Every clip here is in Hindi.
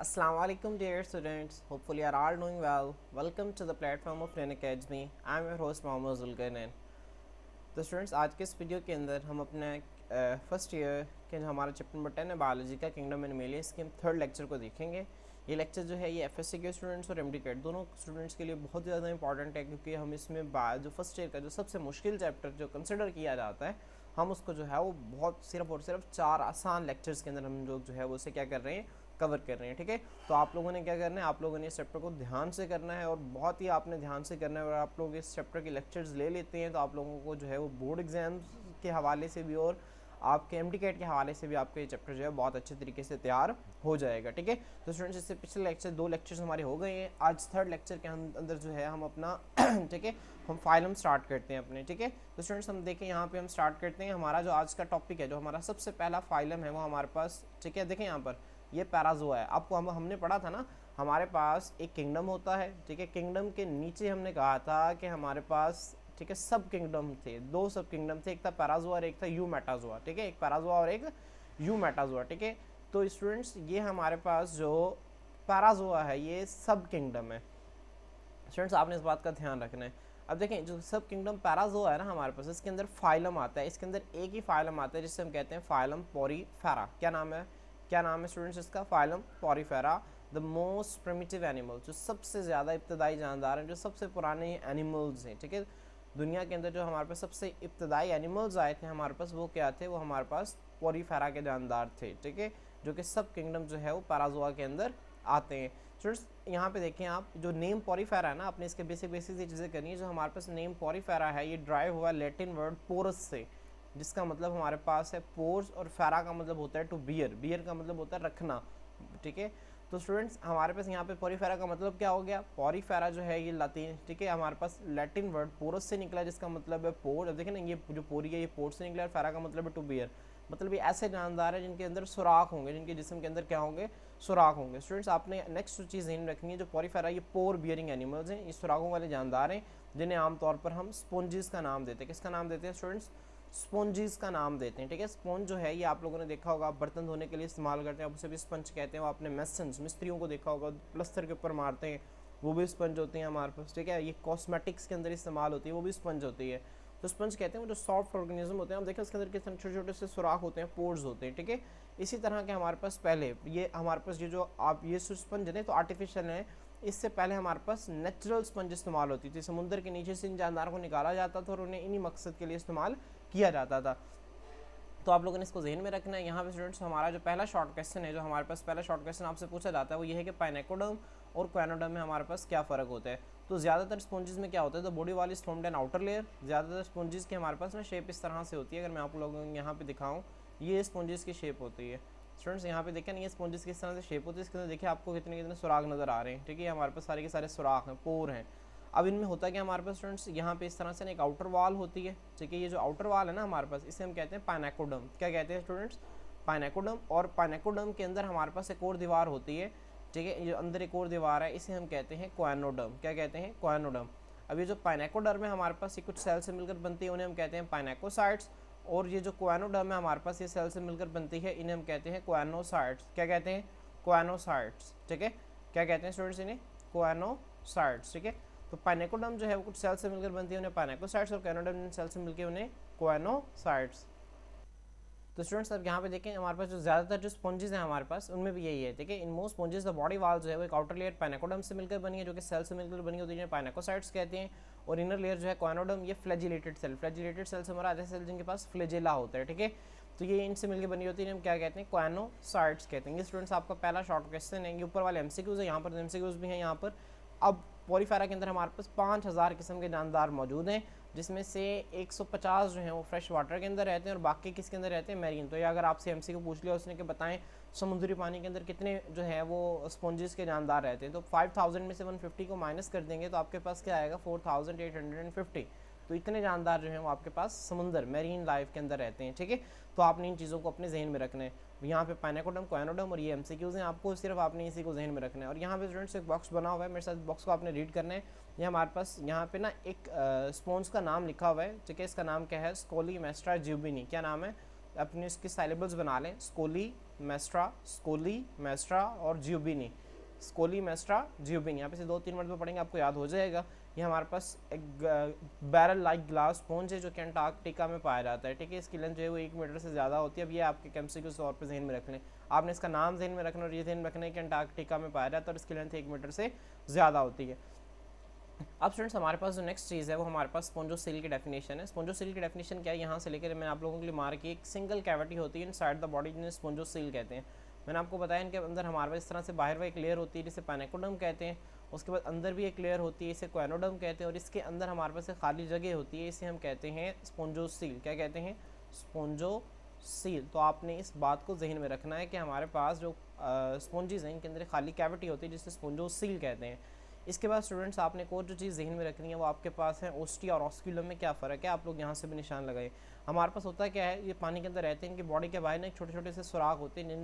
Assalamualaikum dear students. Hopefully you are all doing well. Welcome to the platform of Ren Academy. I am your host Mohammad Zulkarnain. तो स्टूडेंट्स आज के इस वीडियो के अंदर हम अपने फर्स्ट ईयर के जो हमारा चैप्टर नंबर 10 है बायोलॉजी का किंगडम एनिमल इसके हम थर्ड लेक्चर को देखेंगे। ये लेक्चर जो है ये एफएससी के स्टूडेंट्स और एमडी कैट दोनों स्टूडेंट्स के लिए बहुत ज़्यादा इंपॉर्टेंट है, क्योंकि हम इसमें जो फर्स्ट ईयर का जो सबसे मुश्किल चैप्टर जो कंसिडर किया जाता है हम उसको जो है वो बहुत सिर्फ और सिर्फ 4 आसान लेक्चर्स के अंदर हम लोग जो है वो उसे क्या कर रहे हैं, कवर कर रहे हैं। ठीक है, तो आप लोगों ने क्या करना है, आप लोगों ने इस चैप्टर को ध्यान से करना है और बहुत ही आपने ध्यान से करना है। और आप लोग इस चैप्टर के लेक्चर्स ले लेते हैं तो आप लोगों को जो है वो बोर्ड एग्जाम्स के हवाले से भी और आपके एमडी कैट के हवाले से भी आपका ये चैप्टर जो है बहुत अच्छे तरीके से तैयार हो जाएगा। ठीक है, तो स्टूडेंट्स इससे पिछले लेक्चर 2 लेक्चर्स हमारे हो गए हैं। आज थर्ड लेक्चर के अंदर जो है हम अपना ठीक है हम फाइलम स्टार्ट करते हैं अपने। ठीक है, तो स्टूडेंट्स हम देखें यहाँ पे हम स्टार्ट करते हैं। हमारा जो आज का टॉपिक है, जो हमारा सबसे पहला फाइलम है वो हमारे पास, ठीक है, देखें यहाँ पर ये पैराजोआ है। आपको हमने पढ़ा था ना, हमारे पास एक किंगडम होता है। ठीक है, किंगडम के नीचे हमने कहा था कि हमारे पास, ठीक है, सब किंगडम थे, 2 सब किंगडम थे, एक था पैराजोआ और एक था यू मेटाजोआ। ठीक है, एक पैराजोआ और एक यू मेटाजोआ। ठीक है, तो स्टूडेंट्स ये हमारे पास जो पैराजोआ है ये सब किंगडम है। स्टूडेंट्स आपने इस बात का ध्यान रखना है। अब देखें जो सब किंगडम पैराजोआ है ना हमारे पास, इसके अंदर फाइलम आता है। इसके अंदर एक ही फाइलम आता है जिससे हम कहते हैं फाइलम पोरीफेरा। क्या नाम है, क्या नाम है स्टूडेंट्स इसका? Phylum Porifera. The most primitive animal, जो सबसे ज़्यादा इब्तदाई जानदार हैं, जो सबसे पुराने एनिमल्स हैं। ठीक है, दुनिया के अंदर जो हमारे पास सबसे इब्तदाई एनिमल्स आए थे हमारे पास वो क्या थे, वो हमारे पास पोरीफेरा के जानदार थे। ठीक है, जो कि सब किंगडम जो है वो पैराजोआ के अंदर आते हैं। स्टूडेंट्स यहाँ पे देखें आप, जो नेम पोरीफेरा है ना, आपने इसके बेसिक ये चीज़ें करनी है। जो हमारे पास नेम पोरीफेरा है ये ड्राइव हुआ लैटिन वर्ड पोरस से, जिसका मतलब हमारे पास है पोर्स, और फेरा का मतलब होता है टू बियर, बियर का मतलब होता है रखना। ठीक है, तो स्टूडेंट्स हमारे पास यहाँ पे पोरीफेरा का मतलब क्या हो गया, पोरीफेरा जो है ये लातीन, ठीक है, हमारे पास लैटिन वर्ड पोरस से निकला जिसका मतलब है पोर। अब देखें ना, ये जो पोरी है ये पोर्ट से निकला, और फेरा का मतलब है टू बियर, मतलब ये ऐसे जानदार है जिनके अंदर सुराख होंगे, जिनके जिस्म के अंदर क्या होंगे, सुराख होंगे। स्टूडेंट्स आपने नेक्स्ट चीज़ ध्यान रखनी है, जो पोरीफेरा ये पोर बियरिंग एनिमल्स हैं, ये सुराखों वाले जानदार हैं, जिन्हें आमतौर पर हम स्पॉन्जिस का नाम देते हैं। किसका नाम देते हैं स्टूडेंट्स? स्पॉन्जिस का नाम देते हैं। ठीक है, स्पॉन्ज जो है ये आप लोगों ने देखा होगा, आप बर्तन धोने के लिए इस्तेमाल करते हैं, आप उसे भी स्पंज कहते हैं। वो आपने मेसन्स मिस्त्रियों को देखा होगा, प्लस्तर के ऊपर मारते हैं, वो भी स्पंज होती हैं हमारे पास। ठीक है, ये कॉस्मेटिक्स के अंदर इस्तेमाल होती है, वो भी स्पंज होती है। तो स्पंज कहते हैं वो जो सॉफ्ट ऑर्गेनिज्म होते हैं, हम देखें उसके अंदर किस तरह छोटे छोटे से सुराख होते हैं, पोर्स होते हैं। ठीक है, इसी तरह के हमारे पास पहले ये हमारे पास ये जो आप ये स्पंज है तो आर्टिफिशियल है, इससे पहले हमारे पास नेचुरल स्पंज इस्तेमाल होती थी। समुद्र के नीचे से इन जानदारों को निकाला जाता था और उन्हें इन्हीं मकसद के लिए इस्तेमाल किया जाता था। तो आप लोगों ने इसको जहन में रखना है। यहाँ पे स्टूडेंट्स हमारा जो पहला शॉर्ट क्वेश्चन है, जो हमारे पास पहला शॉर्ट क्वेश्चन आपसे पूछा जाता है वो ये है कि पाइनेकोडर्म और क्वेनोडर्म में हमारे पास क्या फ़र्क होता है। तो ज़्यादातर स्पॉन्जेस में क्या होता है, तो बॉडी वाली फॉर्म्ड एन आउटर लेयर। ज़्यादातर स्पॉन्जेस की हमारे पास ना शेप इस तरह से होती है। अगर मैं आप लोगों को यहाँ पे दिखाऊँ, ये स्पॉन्जेस की शेप होती है। स्टूडेंट्स यहाँ पे देखें, ये स्पॉन्जेस किस तरह से शेप होती है, इसके अंदर देखिए आपको कितने कितने सुराख नज़र आ रहे हैं। ठीक है, हमारे पास सारे के सारे सुराख हैं, पोर हैं। अब इनमें होता है कि हमारे पास स्टूडेंट्स यहाँ पे इस तरह से ना एक आउटर वॉल होती है। ठीक है, ये जो आउटर वॉल है ना हमारे पास, इसे हम कहते हैं पाइनेकोडर्म। क्या कहते हैं स्टूडेंट्स? पाइनेकोडर्म। और पाइनेकोडर्म के अंदर हमारे पास एक और दीवार होती है। ठीक है, ये अंदर एक और दीवार है, इसे हम कहते हैं क्वानोडर्म। क्या कहते हैं? क्वानोडर्म। अब ये जो पाइनेकोडर्म है हमारे पास, ये कुछ सेल से मिलकर बनती है, उन्हें हम कहते हैं पाइनेकोसाइट्स। और ये जो क्वानोडर्म है हमारे पास, ये सेल से मिलकर बनती है, इन्हें हम कहते हैं क्वानोसाइट्स। क्या कहते हैं? क्वानोसाइट्स। ठीक है, क्या कहते हैं स्टूडेंट्स इन्हें? क्वानोसाइट्स। ठीक है, तो पाइनेकोडर्म जो है वो कुछ सेल से मिलकर बनती है, उन्हें पाइनेकोसाइट्स, और क्वानोडर्म सेल से मिलकर उन्हें क्वानोसाइट्स। तो स्टूडेंट्स अब यहाँ पे देखें, हमारे पास जो ज़्यादातर जो स्पॉन्जेस हैं हमारे पास उनमें भी यही है। ठीक है, in most sponges the body वाल जो है वो एक आउटर लेयर पाइनेकोडर्म से मिलकर बनी है, जो कि सेल से मिलकर बनी होती है, जिन्हें पाइनेकोसाइट्स कहते हैं। और इनर लेयर जो है क्वानोडर्म, ये फ्लैजिलेटेड सेल, फ्लैजिलेटेड सेल से हमारा ऐसे सेल जिनके पास फ्लैजेला होता है। ठीक है, तो ये इनसे मिलकर बनी होती है, हम क्या कहते हैं? क्वानोसाइट्स कहते हैं। ये स्टूडेंट्स आपका पहला शॉर्ट क्वेश्चन है। ये ऊपर वाले एमसीक्यूज है, यहाँ पर एमसीक्यूज भी हैं यहाँ पर। अब पोरीफेरा के अंदर हमारे पास 5000 किस्म के जानदार मौजूद हैं, जिसमें से 150 जो हैं वो फ्रेश वाटर के अंदर रहते हैं और बाकी किसके अंदर रहते हैं? मैरीन। तो ये अगर आपसे एमसी को पूछ लिया उसने कि बताएं समुद्री पानी के अंदर कितने जो है वो स्पॉन्जेस के जानदार रहते हैं, तो 5000 में से 150 को माइनस कर देंगे तो आपके पास क्या आएगा? 4850। तो इतने जानदार जो हैं वो आपके पास समुंदर मेरीन लाइफ के अंदर रहते हैं। ठीक है, तो आपने इन चीज़ों को अपने जहन में रखना है। यहाँ पे पाइनेकोडर्म, क्वानोडर्म और ये एमसीक्यूज हैं, आपको सिर्फ आपने इसी को जहन में रखना है। और यहाँ पे स्टूडेंट्स एक बॉक्स बना हुआ है, मेरे साथ बॉक्स को आपने रीड करना है। ये हमारे पास यहाँ पे ना एक स्पॉन्ज का नाम लिखा हुआ है। ठीक है, इसका नाम क्या है? स्कोलीमेस्ट्रा ज्यूबिनी। क्या नाम है? अपने इसके साइलेबल्स बना लें, स्कोली मेस्ट्रा और जियोबिनी। स्कोली मेस्ट्रा जियोबिनी, यहाँ पे से 2-3 मिनट में पढ़ेंगे, आपको याद हो जाएगा। ये हमारे पास एक बैरल लाइक ग्लास स्पॉन्ज है जो कि अंटार्कटिका में पाया जाता है, ठीक है। इसकी लेंथ जो है वो 1 मीटर से ज़्यादा होती है। अब ये आपके केमिस्ट्री के तौर पर जहन में रख लें, आपने इसका नाम जहन में रखना और ये जहन में रखना है कि अंटार्कटिका में पाया जाता है और इसकी लेंथ 1 मीटर से ज़्यादा होती है। अब स्टूडेंट्स हमारे पास जो नेक्स्ट चीज़ है वो हमारे पास स्पोंजोसील की डेफिनेशन है। स्पोंजोसील की डेफिनेशन क्या है, यहाँ से लेकर मैंने आप लोगों के लिए मार्क की, एक सिंगल कैविटी होती है इनसाइड द बॉडी जिन्हें स्पोंजोसील कहते हैं। मैंने आपको बताया इनके अंदर हमारे पास इस तरह से बाहर में एक लेयर होती है जिसे पैनेकोडर्म कहते हैं, उसके बाद अंदर भी एक लेयर होती है इसे क्वेनोडर्म कहते हैं, और इसके अंदर हमारे पास एक खाली जगह होती है इसे हम कहते हैं स्पोंजोसील। क्या कहते हैं? स्पोंजोसील। तो आपने इस बात को जहन में रखना है कि हमारे पास जो स्पोंजेस हैं इनके अंदर खाली कैविटी होती है जिसे स्पोंजोसील कहते हैं। इसके बाद स्टूडेंट्स आपने एक और जो चीज़ जहन में रखनी है वो आपके पास है ओस्टिया और ऑस्क्यूलम में क्या फ़र्क है, आप लोग यहाँ से भी निशान लगाए। हमारे पास होता है क्या है, ये पानी के अंदर रहते हैं, इनकी बॉडी के बाहर ना एक छोटे छोटे से सुराख होते हैं,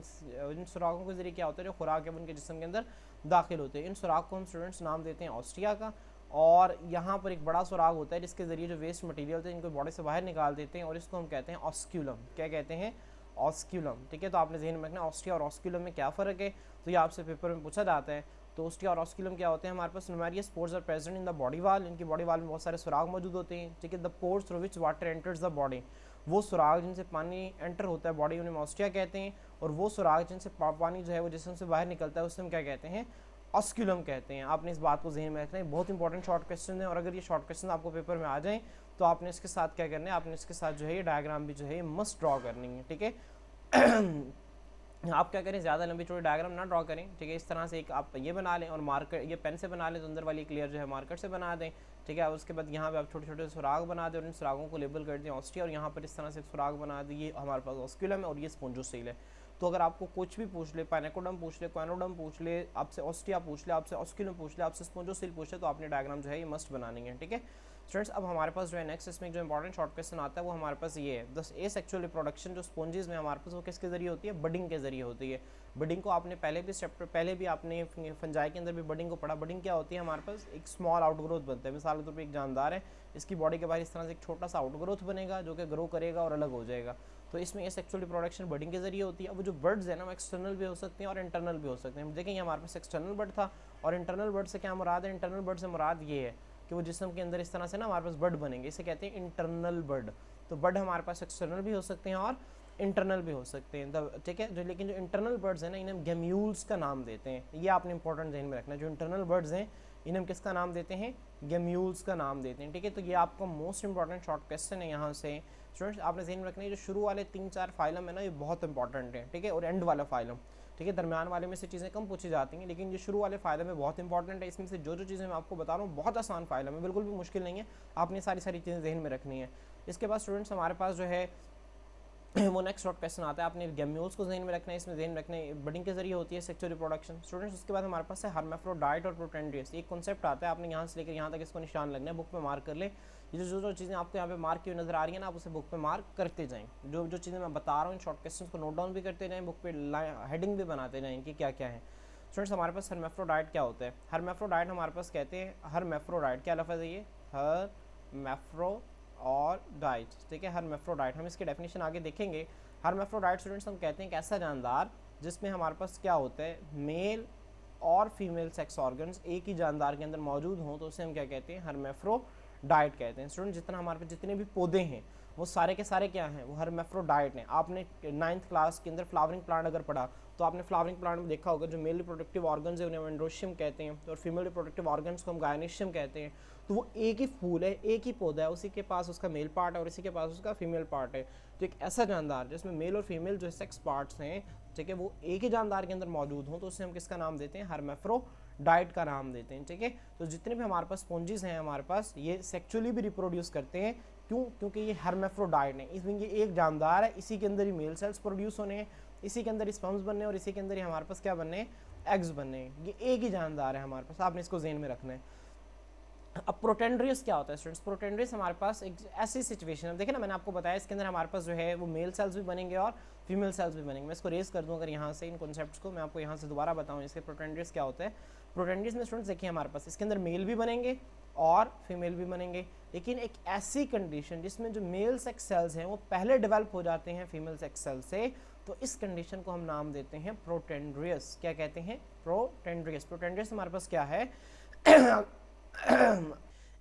इन सुराखों के जरिए क्या होता है, जो खुराक है उनके जिस्म के अंदर दाखिल होते हैं। इन सुराख को हम स्टूडेंट्स नाम देते हैं ऑस्टिया का, और यहाँ पर एक बड़ा सुराग होता है जिसके जरिए जो वेस्ट मटेरियल होते हैं इनको बॉडी से बाहर निकाल देते हैं, और इसको हम कहते हैं ऑस्क्यूलम। क्या कहते हैं? ऑस्क्यूलम, ठीक है। तो आपने जहन में रखना ऑस्टिया और ऑस्क्यूलम में क्या फ़र्क है, तो ये आपसे पेपर में पूछा जाता है। तो ओस्टिया और ऑस्क्यूलम क्या होते हैं, हमारे पास numerous pores are present in the body wall, इनकी बॉडी वाल में बहुत सारे सुराग मौजूद होते हैं, ठीक है। The pores through which water enters the body, वो सुराग जिनसे पानी एंटर होता है बॉडी उन्हें ऑस्टिया कहते हैं, और वो सुराग जिनसे पानी जो है वो जिसम से बाहर निकलता है उससे हम क्या कहते हैं? ऑस्क्यूलम कहते हैं। आपने इस बात को जहन में रखना है, बहुत इंपॉर्टेंट शॉर्ट क्वेश्चन है, और अगर ये शॉर्ट क्वेश्चन आपको पेपर में आ जाएँ तो आपने इसके साथ क्या करना है, आपने इसके साथ जो है ये डायग्राम भी जो है मस्ट ड्रॉ करनी है, ठीक है। आप क्या करें, ज़्यादा लंबी चौड़ी डायग्राम ना ड्रॉ करें, ठीक है। इस तरह से एक आप ये बना लें और मार्कर ये पेन से बना लें तो अंदर वाली क्लियर जो है मार्कर से बना दें, ठीक है। और उसके बाद यहाँ पे आप छोटे छोटे सुराग बना दें और इन सुरागों को लेबल कर दें ऑस्टिया, और यहाँ पर इस तरह से सुराग बना दें, ये हमारे पास ऑस्क्यूलम है और ये स्पोंजोसील है। तो अगर आपको कुछ भी पूछ ले, पैनेकोडम पूछ ले, क्वेनोडम पूछ ले, आपसे ऑस्टिया पूछ ले, आपसे ऑस्क्यूलम पूछ ले, आपसे स्पोंजोसील पूछ ले, तो आपने डायग्राम जो है ये मस्ट बनानी है, ठीक है स्टूडेंट्स। अब हमारे पास जो है नेक्स्ट इसमें जो इंपॉर्टेंट शॉर्ट क्वेश्चन आता है वो हमारे पास ये है, दस एसेक्सुअल रिप्रोडक्शन जो स्पोंजेस में हमारे पास वो किसके जरिए होती है? बडिंग के जरिए होती है। बडिंग को आपने पहले भी आपने फंजाई के अंदर भी बडिंग को पढ़ा। बडिंग क्या होती है, हमारे पास एक स्मॉल आउटग्रोथ बनता है, मिसाल के तौर पर एक जानदार है, इसकी बॉडी के बाहर इस तरह से एक छोटा सा आउटग्रोथ बनेगा जो कि ग्रो करेगा और अलग हो जाएगा, तो इसमें एसेक्सुअल रिप्रोडक्शन बडिंग के जरिए होती है। अब जो बर्ड्स है ना वो एक्सटर्नल भी हो सकते हैं और इंटरनल भी हो सकते हैं। देखेंगे हमारे पास एक्सटर्नल बर्ड था, और इंटरनल बर्ड से क्या मुराद है? इंटरनल बर्ड से मुराद ये है कि वो जिस्म के अंदर इस तरह से ना हमारे पास बर्ड बनेंगे, इसे कहते हैं इंटरनल बर्ड। तो बर्ड हमारे पास एक्सटर्नल भी हो सकते हैं और इंटरनल भी हो सकते हैं, ठीक है। जो लेकिन जो इंटरनल बर्ड्स हैं ना इन्हें गेम्यूल्स का नाम देते हैं, ये आपने इंपॉर्टेंट ध्यान में रखना है। जो इंटरनल बर्ड्स हैं इन्हें हम किसका नाम देते हैं? गेम्यूल्स का नाम देते हैं, ठीक है। तो ये आपका मोस्ट इंपॉर्टेंट शॉर्ट क्वेश्चन है यहाँ से स्टूडेंट्स। आपने ध्यान में रखना है जो शुरू वाले 3-4 फाइलम है ना ये बहुत इंपॉर्टेंट है, ठीक है, और एंड वाला फाइलम, ठीक है। दरमियान वाले में से चीज़ें कम पूछी जाती हैं, लेकिन जो शुरू वाले फायदे में बहुत इंपॉर्टेंट है। इसमें से जो चीज़ें मैं आपको बता रहा हूँ बहुत आसान फाइलम है, बिल्कुल भी मुश्किल नहीं है, आपने सारी चीज़ें जहन में रखनी है। इसके बाद स्टूडेंट्स हमारे पास जो है वो नेक्स्ट शॉर्ट क्वेश्चन आता है, आपने गेम्यूल्स को जहन में रखना है, इसमें जहन में रखना है बडिंग के जरिए होती है सेक्सुअल रिप्रोडक्शन स्टूडेंट्स। उसके बाद हमारे पास है हर्माफ्रोडाइट और प्रोटेंड्रियस, एक कॉन्सेप्ट आता है, आपने यहाँ से लेकर यहाँ तक इसको निशान लगना है, बुक पे मार्क कर ले। ये जो चीज़ें आपको यहाँ पे मार्क की नजर आ रही है ना, आप उसे बुक पे मार्क करते जाएं। जो चीज़ें मैं बता रहा हूँ इन शॉर्ट क्वेश्चन को नोट डाउन भी करते जाएं, बुक पे हेडिंग भी बनाते जाएं कि क्या क्या है। स्टूडेंट्स हमारे पास हर्माफ्रोडाइट क्या होता है? हर्माफ्रोडाइट हमारे पास कहते हैं, हर्माफ्रोडाइट क्या लफ्ज़ है ये? हर्माफ्रो और डाइट, ठीक है, हर्माफ्रोडाइट। हम इसकी डेफिनेशन आगे देखेंगे। हर्माफ्रोडाइट स्टूडेंट्स हम कहते हैं एक ऐसा जानदार जिसमें हमारे पास क्या होता है, मेल और फीमेल सेक्स ऑर्गन्स एक ही जानदार के अंदर मौजूद हों, तो उसे हम क्या कहते हैं? हर्माफ्रोडाइट कहते हैं। स्टूडेंट जितना हमारे पास जितने भी पौधे हैं वो सारे के सारे क्या हैं? वो हर्माफ्रोडाइट हैं। आपने 9th क्लास के अंदर फ्लावरिंग प्लांट अगर पढ़ा तो आपने फ्लावरिंग प्लांट में देखा होगा जो मेल रिप्रोडक्टिव ऑर्गन्स है उन्हें हम एंड्रोशियम कहते हैं, और फीमेल रिप्रोडक्टिव ऑर्गन्स को हम गायनेशियम कहते हैं। तो वो एक ही फूल है, एक ही पौधा है, उसी के पास उसका मेल पार्ट है और इसी के पास उसका फीमेल पार्ट है। तो एक ऐसा जानदार जिसमें मेल और फीमेल जो सेक्स पार्ट्स हैं, ठीक है, वो एक ही जानदार के अंदर मौजूद हों, तो उसे हम किसका नाम देते हैं? हर्माफ्रोडाइट का नाम देते हैं, ठीक है। तो जितने भी हमारे पास स्पॉन्जेस हैं हमारे पास, ये सेक्चुअली भी रिप्रोड्यूस करते हैं। क्यों? क्योंकि ये हर्माफ्रोडाइट है, इसमें ये एक जानदार है, इसी के अंदर ही मेल सेल्स प्रोड्यूस होने हैं, इसी के अंदर स्पर्म्स बनने हैं और इसी के अंदर ही हमारे पास क्या बनने हैं? एग्स बनने हैं। ये एक ही जानदार है हमारे पास, आपने इसको ज़हन में रखना है। अब प्रोटेंड्रियस क्या होता है स्टूडेंट्स? प्रोटेंड्रियस हमारे पास एक ऐसी सिचुएशन है, देखिए ना मैंने आपको बताया इसके अंदर हमारे पास जो है वो मेल सेल्स भी बनेंगे और फीमेल सेल्स भी बनेंगे। मैं इसको रेस कर दूं अगर यहाँ से इन कॉन्सेप्ट्स को मैं आपको यहाँ से दोबारा बताऊँ इसके प्रोटेंड्रियस क्या होता है। प्रोटेंड्रियस में स्टूडेंट्स देखिए हमारे पास इसके अंदर मेल भी बनेंगे और फीमेल भी बनेंगे, लेकिन एक ऐसी कंडीशन जिसमें जो मेल सेक्स सेल्स हैं वो पहले डेवलप हो जाते हैं फीमेल सेक्स सेल से, तो इस कंडीशन को हम नाम देते हैं प्रोटेंड्रियस। क्या कहते हैं? प्रोटेंड्रियस। प्रोटेंड्रियस हमारे पास क्या है?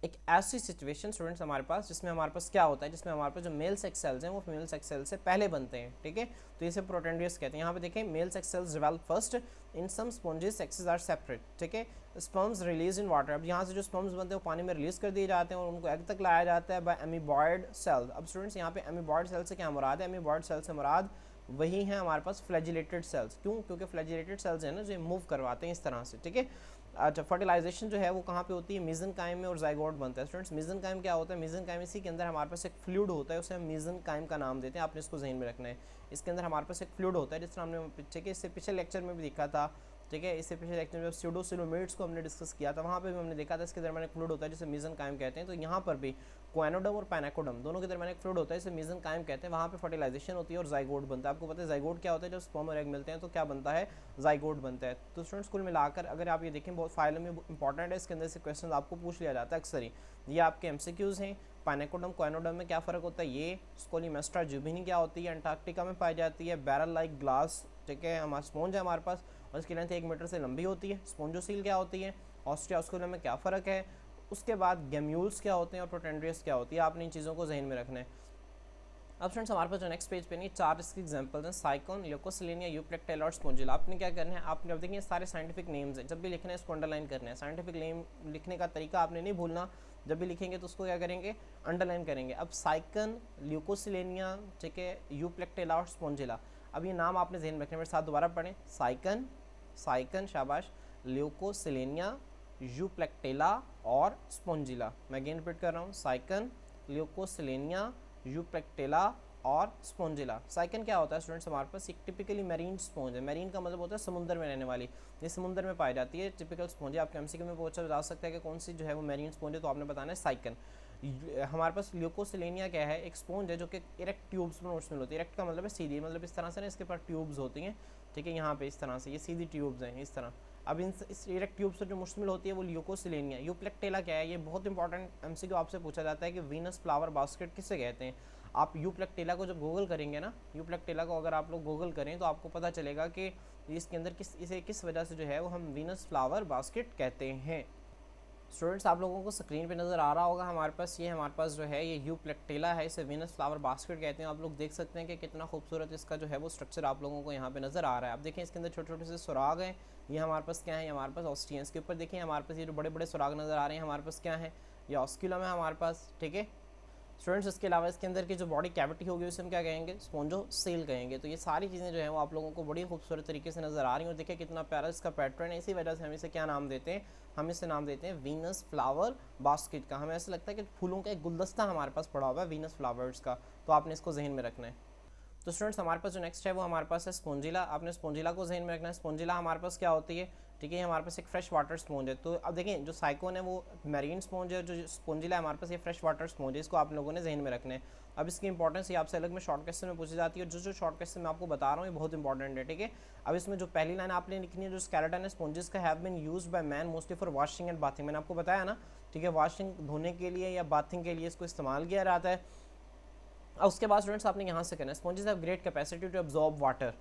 एक ऐसी सिचुएशन स्टूडेंट्स हमारे पास जिसमें हमारे पास क्या होता है, जिसमें हमारे पास जो मेल सेक्स सेल्स हैं वो फीमेल सेक्स सेल से पहले बनते हैं, ठीक है, तो इसे प्रोटेंड्रियस कहते हैं। यहाँ पे देखें, male sex cells develop first in some sponges, sexes are separate, ठीक है, स्पर्म्स रिलीज इन वाटर। अब यहाँ से जो स्पर्म्स बनते हैं वो पानी में रिलीज कर दिए जाते हैं और उनको एग तक लाया जाता है बाय एमीबॉयड सेल। अब स्टूडेंट्स यहाँ पे एमीबॉयड सेल से क्या मुराद है? एमीबॉयड सेल से मुराद वही है हमारे पास फ्लैजिलेटेड सेल्स। क्यों? क्योंकि फ्लैजिलेटेड सेल्स है ना जो मूव करवाते हैं इस तरह से, ठीक है। अच्छा, फर्टिलाइजेशन जो है वो कहाँ पे होती है? मेसेनकाइम में, और जाइगोट बनता है। स्टूडेंट्स मेसेनकाइम क्या होता है? मेसेनकाइम इसी के अंदर हमारे पास एक फ्लूइड होता है, उसे हम मेसेनकाइम का नाम देते हैं, आपने इसको जहन में रखना है। इसके अंदर हमारे पास एक फ्लूइड होता है, जिस तरह हमने पीछे के इससे पिछले लेक्चर में भी देखा था, ठीक है, इससे पिछले लेक्चर में स्यूडोसिलोमेट्स को हमने डिस्कस किया था, वहाँ पे भी हमने देखा था इसके दरमियान एक फ्लूइड होता है जिसे मेसेनकाइम कहते हैं। तो यहाँ पर भी कोएनोडर्म और पैनाकोडर्म दोनों के दरमियान एक फ्लूइड होता है, इसे मेसेनकाइम कहते हैं। वहाँ पे फर्टिलाइजेशन होती है और जाइगोट बनता है। आपको पता है जाइगोट क्या होता है? जब स्पर्म और एग मिलते हैं तो क्या बनता है? जाइगोट बनता है। तो स्टूडेंट्स कुल मिलाकर अगर आप ये देखें, बहुत फाइल में इंपॉर्टेंट है, इसके अंदर से क्वेश्चन आपको पूछ लिया जाता है अक्सर ही। ये आपके एमसीक्यूज हैं। पैनाकोडर्म कोएनोडर्म में क्या फ़र्क होता है? ये स्कोलीमेस्ट्रा जुबिनी क्या होती है? अंटार्कटिका में पाई जाती है। बैरल लाइक ग्लास, ठीक है, हमारा स्पॉन्ज है हमारे पास और इसकी लेंथ 1 मीटर से लंबी होती है। स्पॉन्जोसील क्या होती है? ऑस्ट्रियास्कुलम में क्या फ़र्क है? उसके बाद गेम्यूल्स क्या होते हैं और प्रोटेंड्रियस क्या होती है? आपने इन चीज़ों को जहन में रखना है। अब फ्रेंड्स हमारे पास जो नेक्स्ट पेज पे नहीं 4 इसके एग्जांपल्स हैं, साइकोन, ल्यूकोसिलेनिया, यूप्लेक्टेला और स्पोंजिला। आपने क्या करना है? आपने अब देखिए सारे साइंटिफिक नेम्स हैं, जब भी लिखना है इसको अंडरलाइन करना है। साइंटिफिक नेम लिखने का तरीका आपने नहीं भूलना, जब भी लिखेंगे तो उसको क्या करेंगे? अंडरलाइन करेंगे। अब साइकन, ल्यूकोसिलेनिया, ठीक है, यूप्लेक्टेला और स्पोंजिला, अब ये नाम आपने जहन में रखने, मेरे साथ दोबारा पढ़ें। साइकन, साइकन शाबाश, ल्यूकोसिलेनिया, यूप्लेक्टेला और स्पोंजिला। मैं अगेन रिपीट कर रहा हूँ, साइकन, ल्यूकोसिलेनिया, यूप्लेक्टेला और स्पोंजिला। साइकन क्या होता है स्टूडेंट्स? हमारे पास एक टिपिकली मैरीन स्पॉन्ज है। मैरीन का मतलब होता है समुद्र में रहने वाली, ये समुद्र में पाई जाती है, टिपिकल स्पॉन्ज है। आपके एमसीक्यू में पूछा जा सकता है कि कौन सी जो है वो मैरीन स्पॉन्ज है, तो आपने बताना है साइकन। हमारे पास ल्यूकोसिलेनिया क्या है? एक स्पॉन्ज है जो कि इरेक्ट ट्यूब्स में मुश्तमिल होती है। इरेक्ट का मतलब है सीधी, मतलब इस तरह से ना इसके पास ट्यूब्स होती हैं, ठीक है, यहाँ पे इस तरह से ये सीधी ट्यूब्स हैं इस तरह। अब इस इरेक्ट ट्यूब से जो मुश्तमिल होती है वो ल्यूकोसिलेनिया। यूप्लेक्टेला क्या है? ये बहुत इंपॉर्टेंट एमसीक्यू आपसे पूछा जाता है कि वीनस फ्लावर बास्केट किसे कहते हैं। आप यूप्लेक्टेला को जब गूगल करेंगे ना, यूप्लेक्टेला को अगर आप लोग गूगल करें तो आपको पता चलेगा कि इसके अंदर इसे किस वजह से जो है वो हम वीनस फ्लावर बास्केट कहते हैं। स्टूडेंट्स आप लोगों को स्क्रीन पे नज़र आ रहा होगा हमारे पास, ये हमारे पास जो है ये यूप्लेक्टेला है, इसे वीनस फ्लावर बास्केट कहते हैं। आप लोग देख सकते हैं कि कितना खूबसूरत इसका जो है वो स्ट्रक्चर आप लोगों को यहाँ पे नज़र आ रहा है। आप देखें इसके अंदर छोटे छोटे से सुराग हैं, ये हमारे पास क्या है? ये हमारे पास ऑस्टियंस के ऊपर देखें हमारे पास ये जो बड़े बड़े सुराग नज़र आ रहे हैं हमारे पास क्या है? ये ऑस्क्यूलम है हमारे पास, ठीक है स्टूडेंट्स। इसके अलावा इसके अंदर की जो बॉडी कैविटी होगी उसे हम क्या कहेंगे? स्पोंजोसेल कहेंगे। तो ये सारी चीज़ें जो है वो आप लोगों को बड़ी खूबसूरत तरीके से नज़र आ रही हैं और देखिए कितना प्यारा इसका पैटर्न है। इसी वजह से हम इसे क्या नाम देते हैं? हम इसे नाम देते हैं वीनस फ्लावर बास्केट का। हमें ऐसा लगता है कि फूलों का एक गुलदस्ता हमारे पास पड़ा हुआ है वीनस फ्लावर्स का, तो आपने इसको जहन में रखना है। तो स्टूडेंट्स हमारे पास जो नेक्स्ट है वो हमारे पास है स्पोंजिला। आपने स्पोंजिला को जहन में रखना है। स्पोंजिला हमारे पास क्या होती है? ठीक है, हमारे पास एक फ्रेश वाटर स्पॉन्ज है। तो अब देखें जो साइकोन है वो मैरीन स्पॉन्ज है, जो स्पॉन्जिला है हमारे पास ये फ्रेश वाटर स्पॉन्ज है, इसको आप लोगों ने जहन में रखना है। अब इसकी इंपॉर्टेंस ये आपसे अलग में शॉर्ट क्वेश्चन में पूछी जाती है, जो शॉर्ट क्वेश्चन मैं आपको बता रहा हूँ ये बहुत इंपॉर्टेंट है, ठीक है। अब इसमें जो पहली लाइन आपने लिखनी है, जो स्केलेटन है स्पॉन्जेस का have been used by man mostly for washing and bathing. मैंने आपको बताया ना, ठीक है, वॉशिंग धोने के लिए या बाथिंग के लिए इसको इस्तेमाल किया जाता है। अब उसके बाद स्टूडेंट्स आपने यहाँ से करना है, sponges have great capacity to absorb water.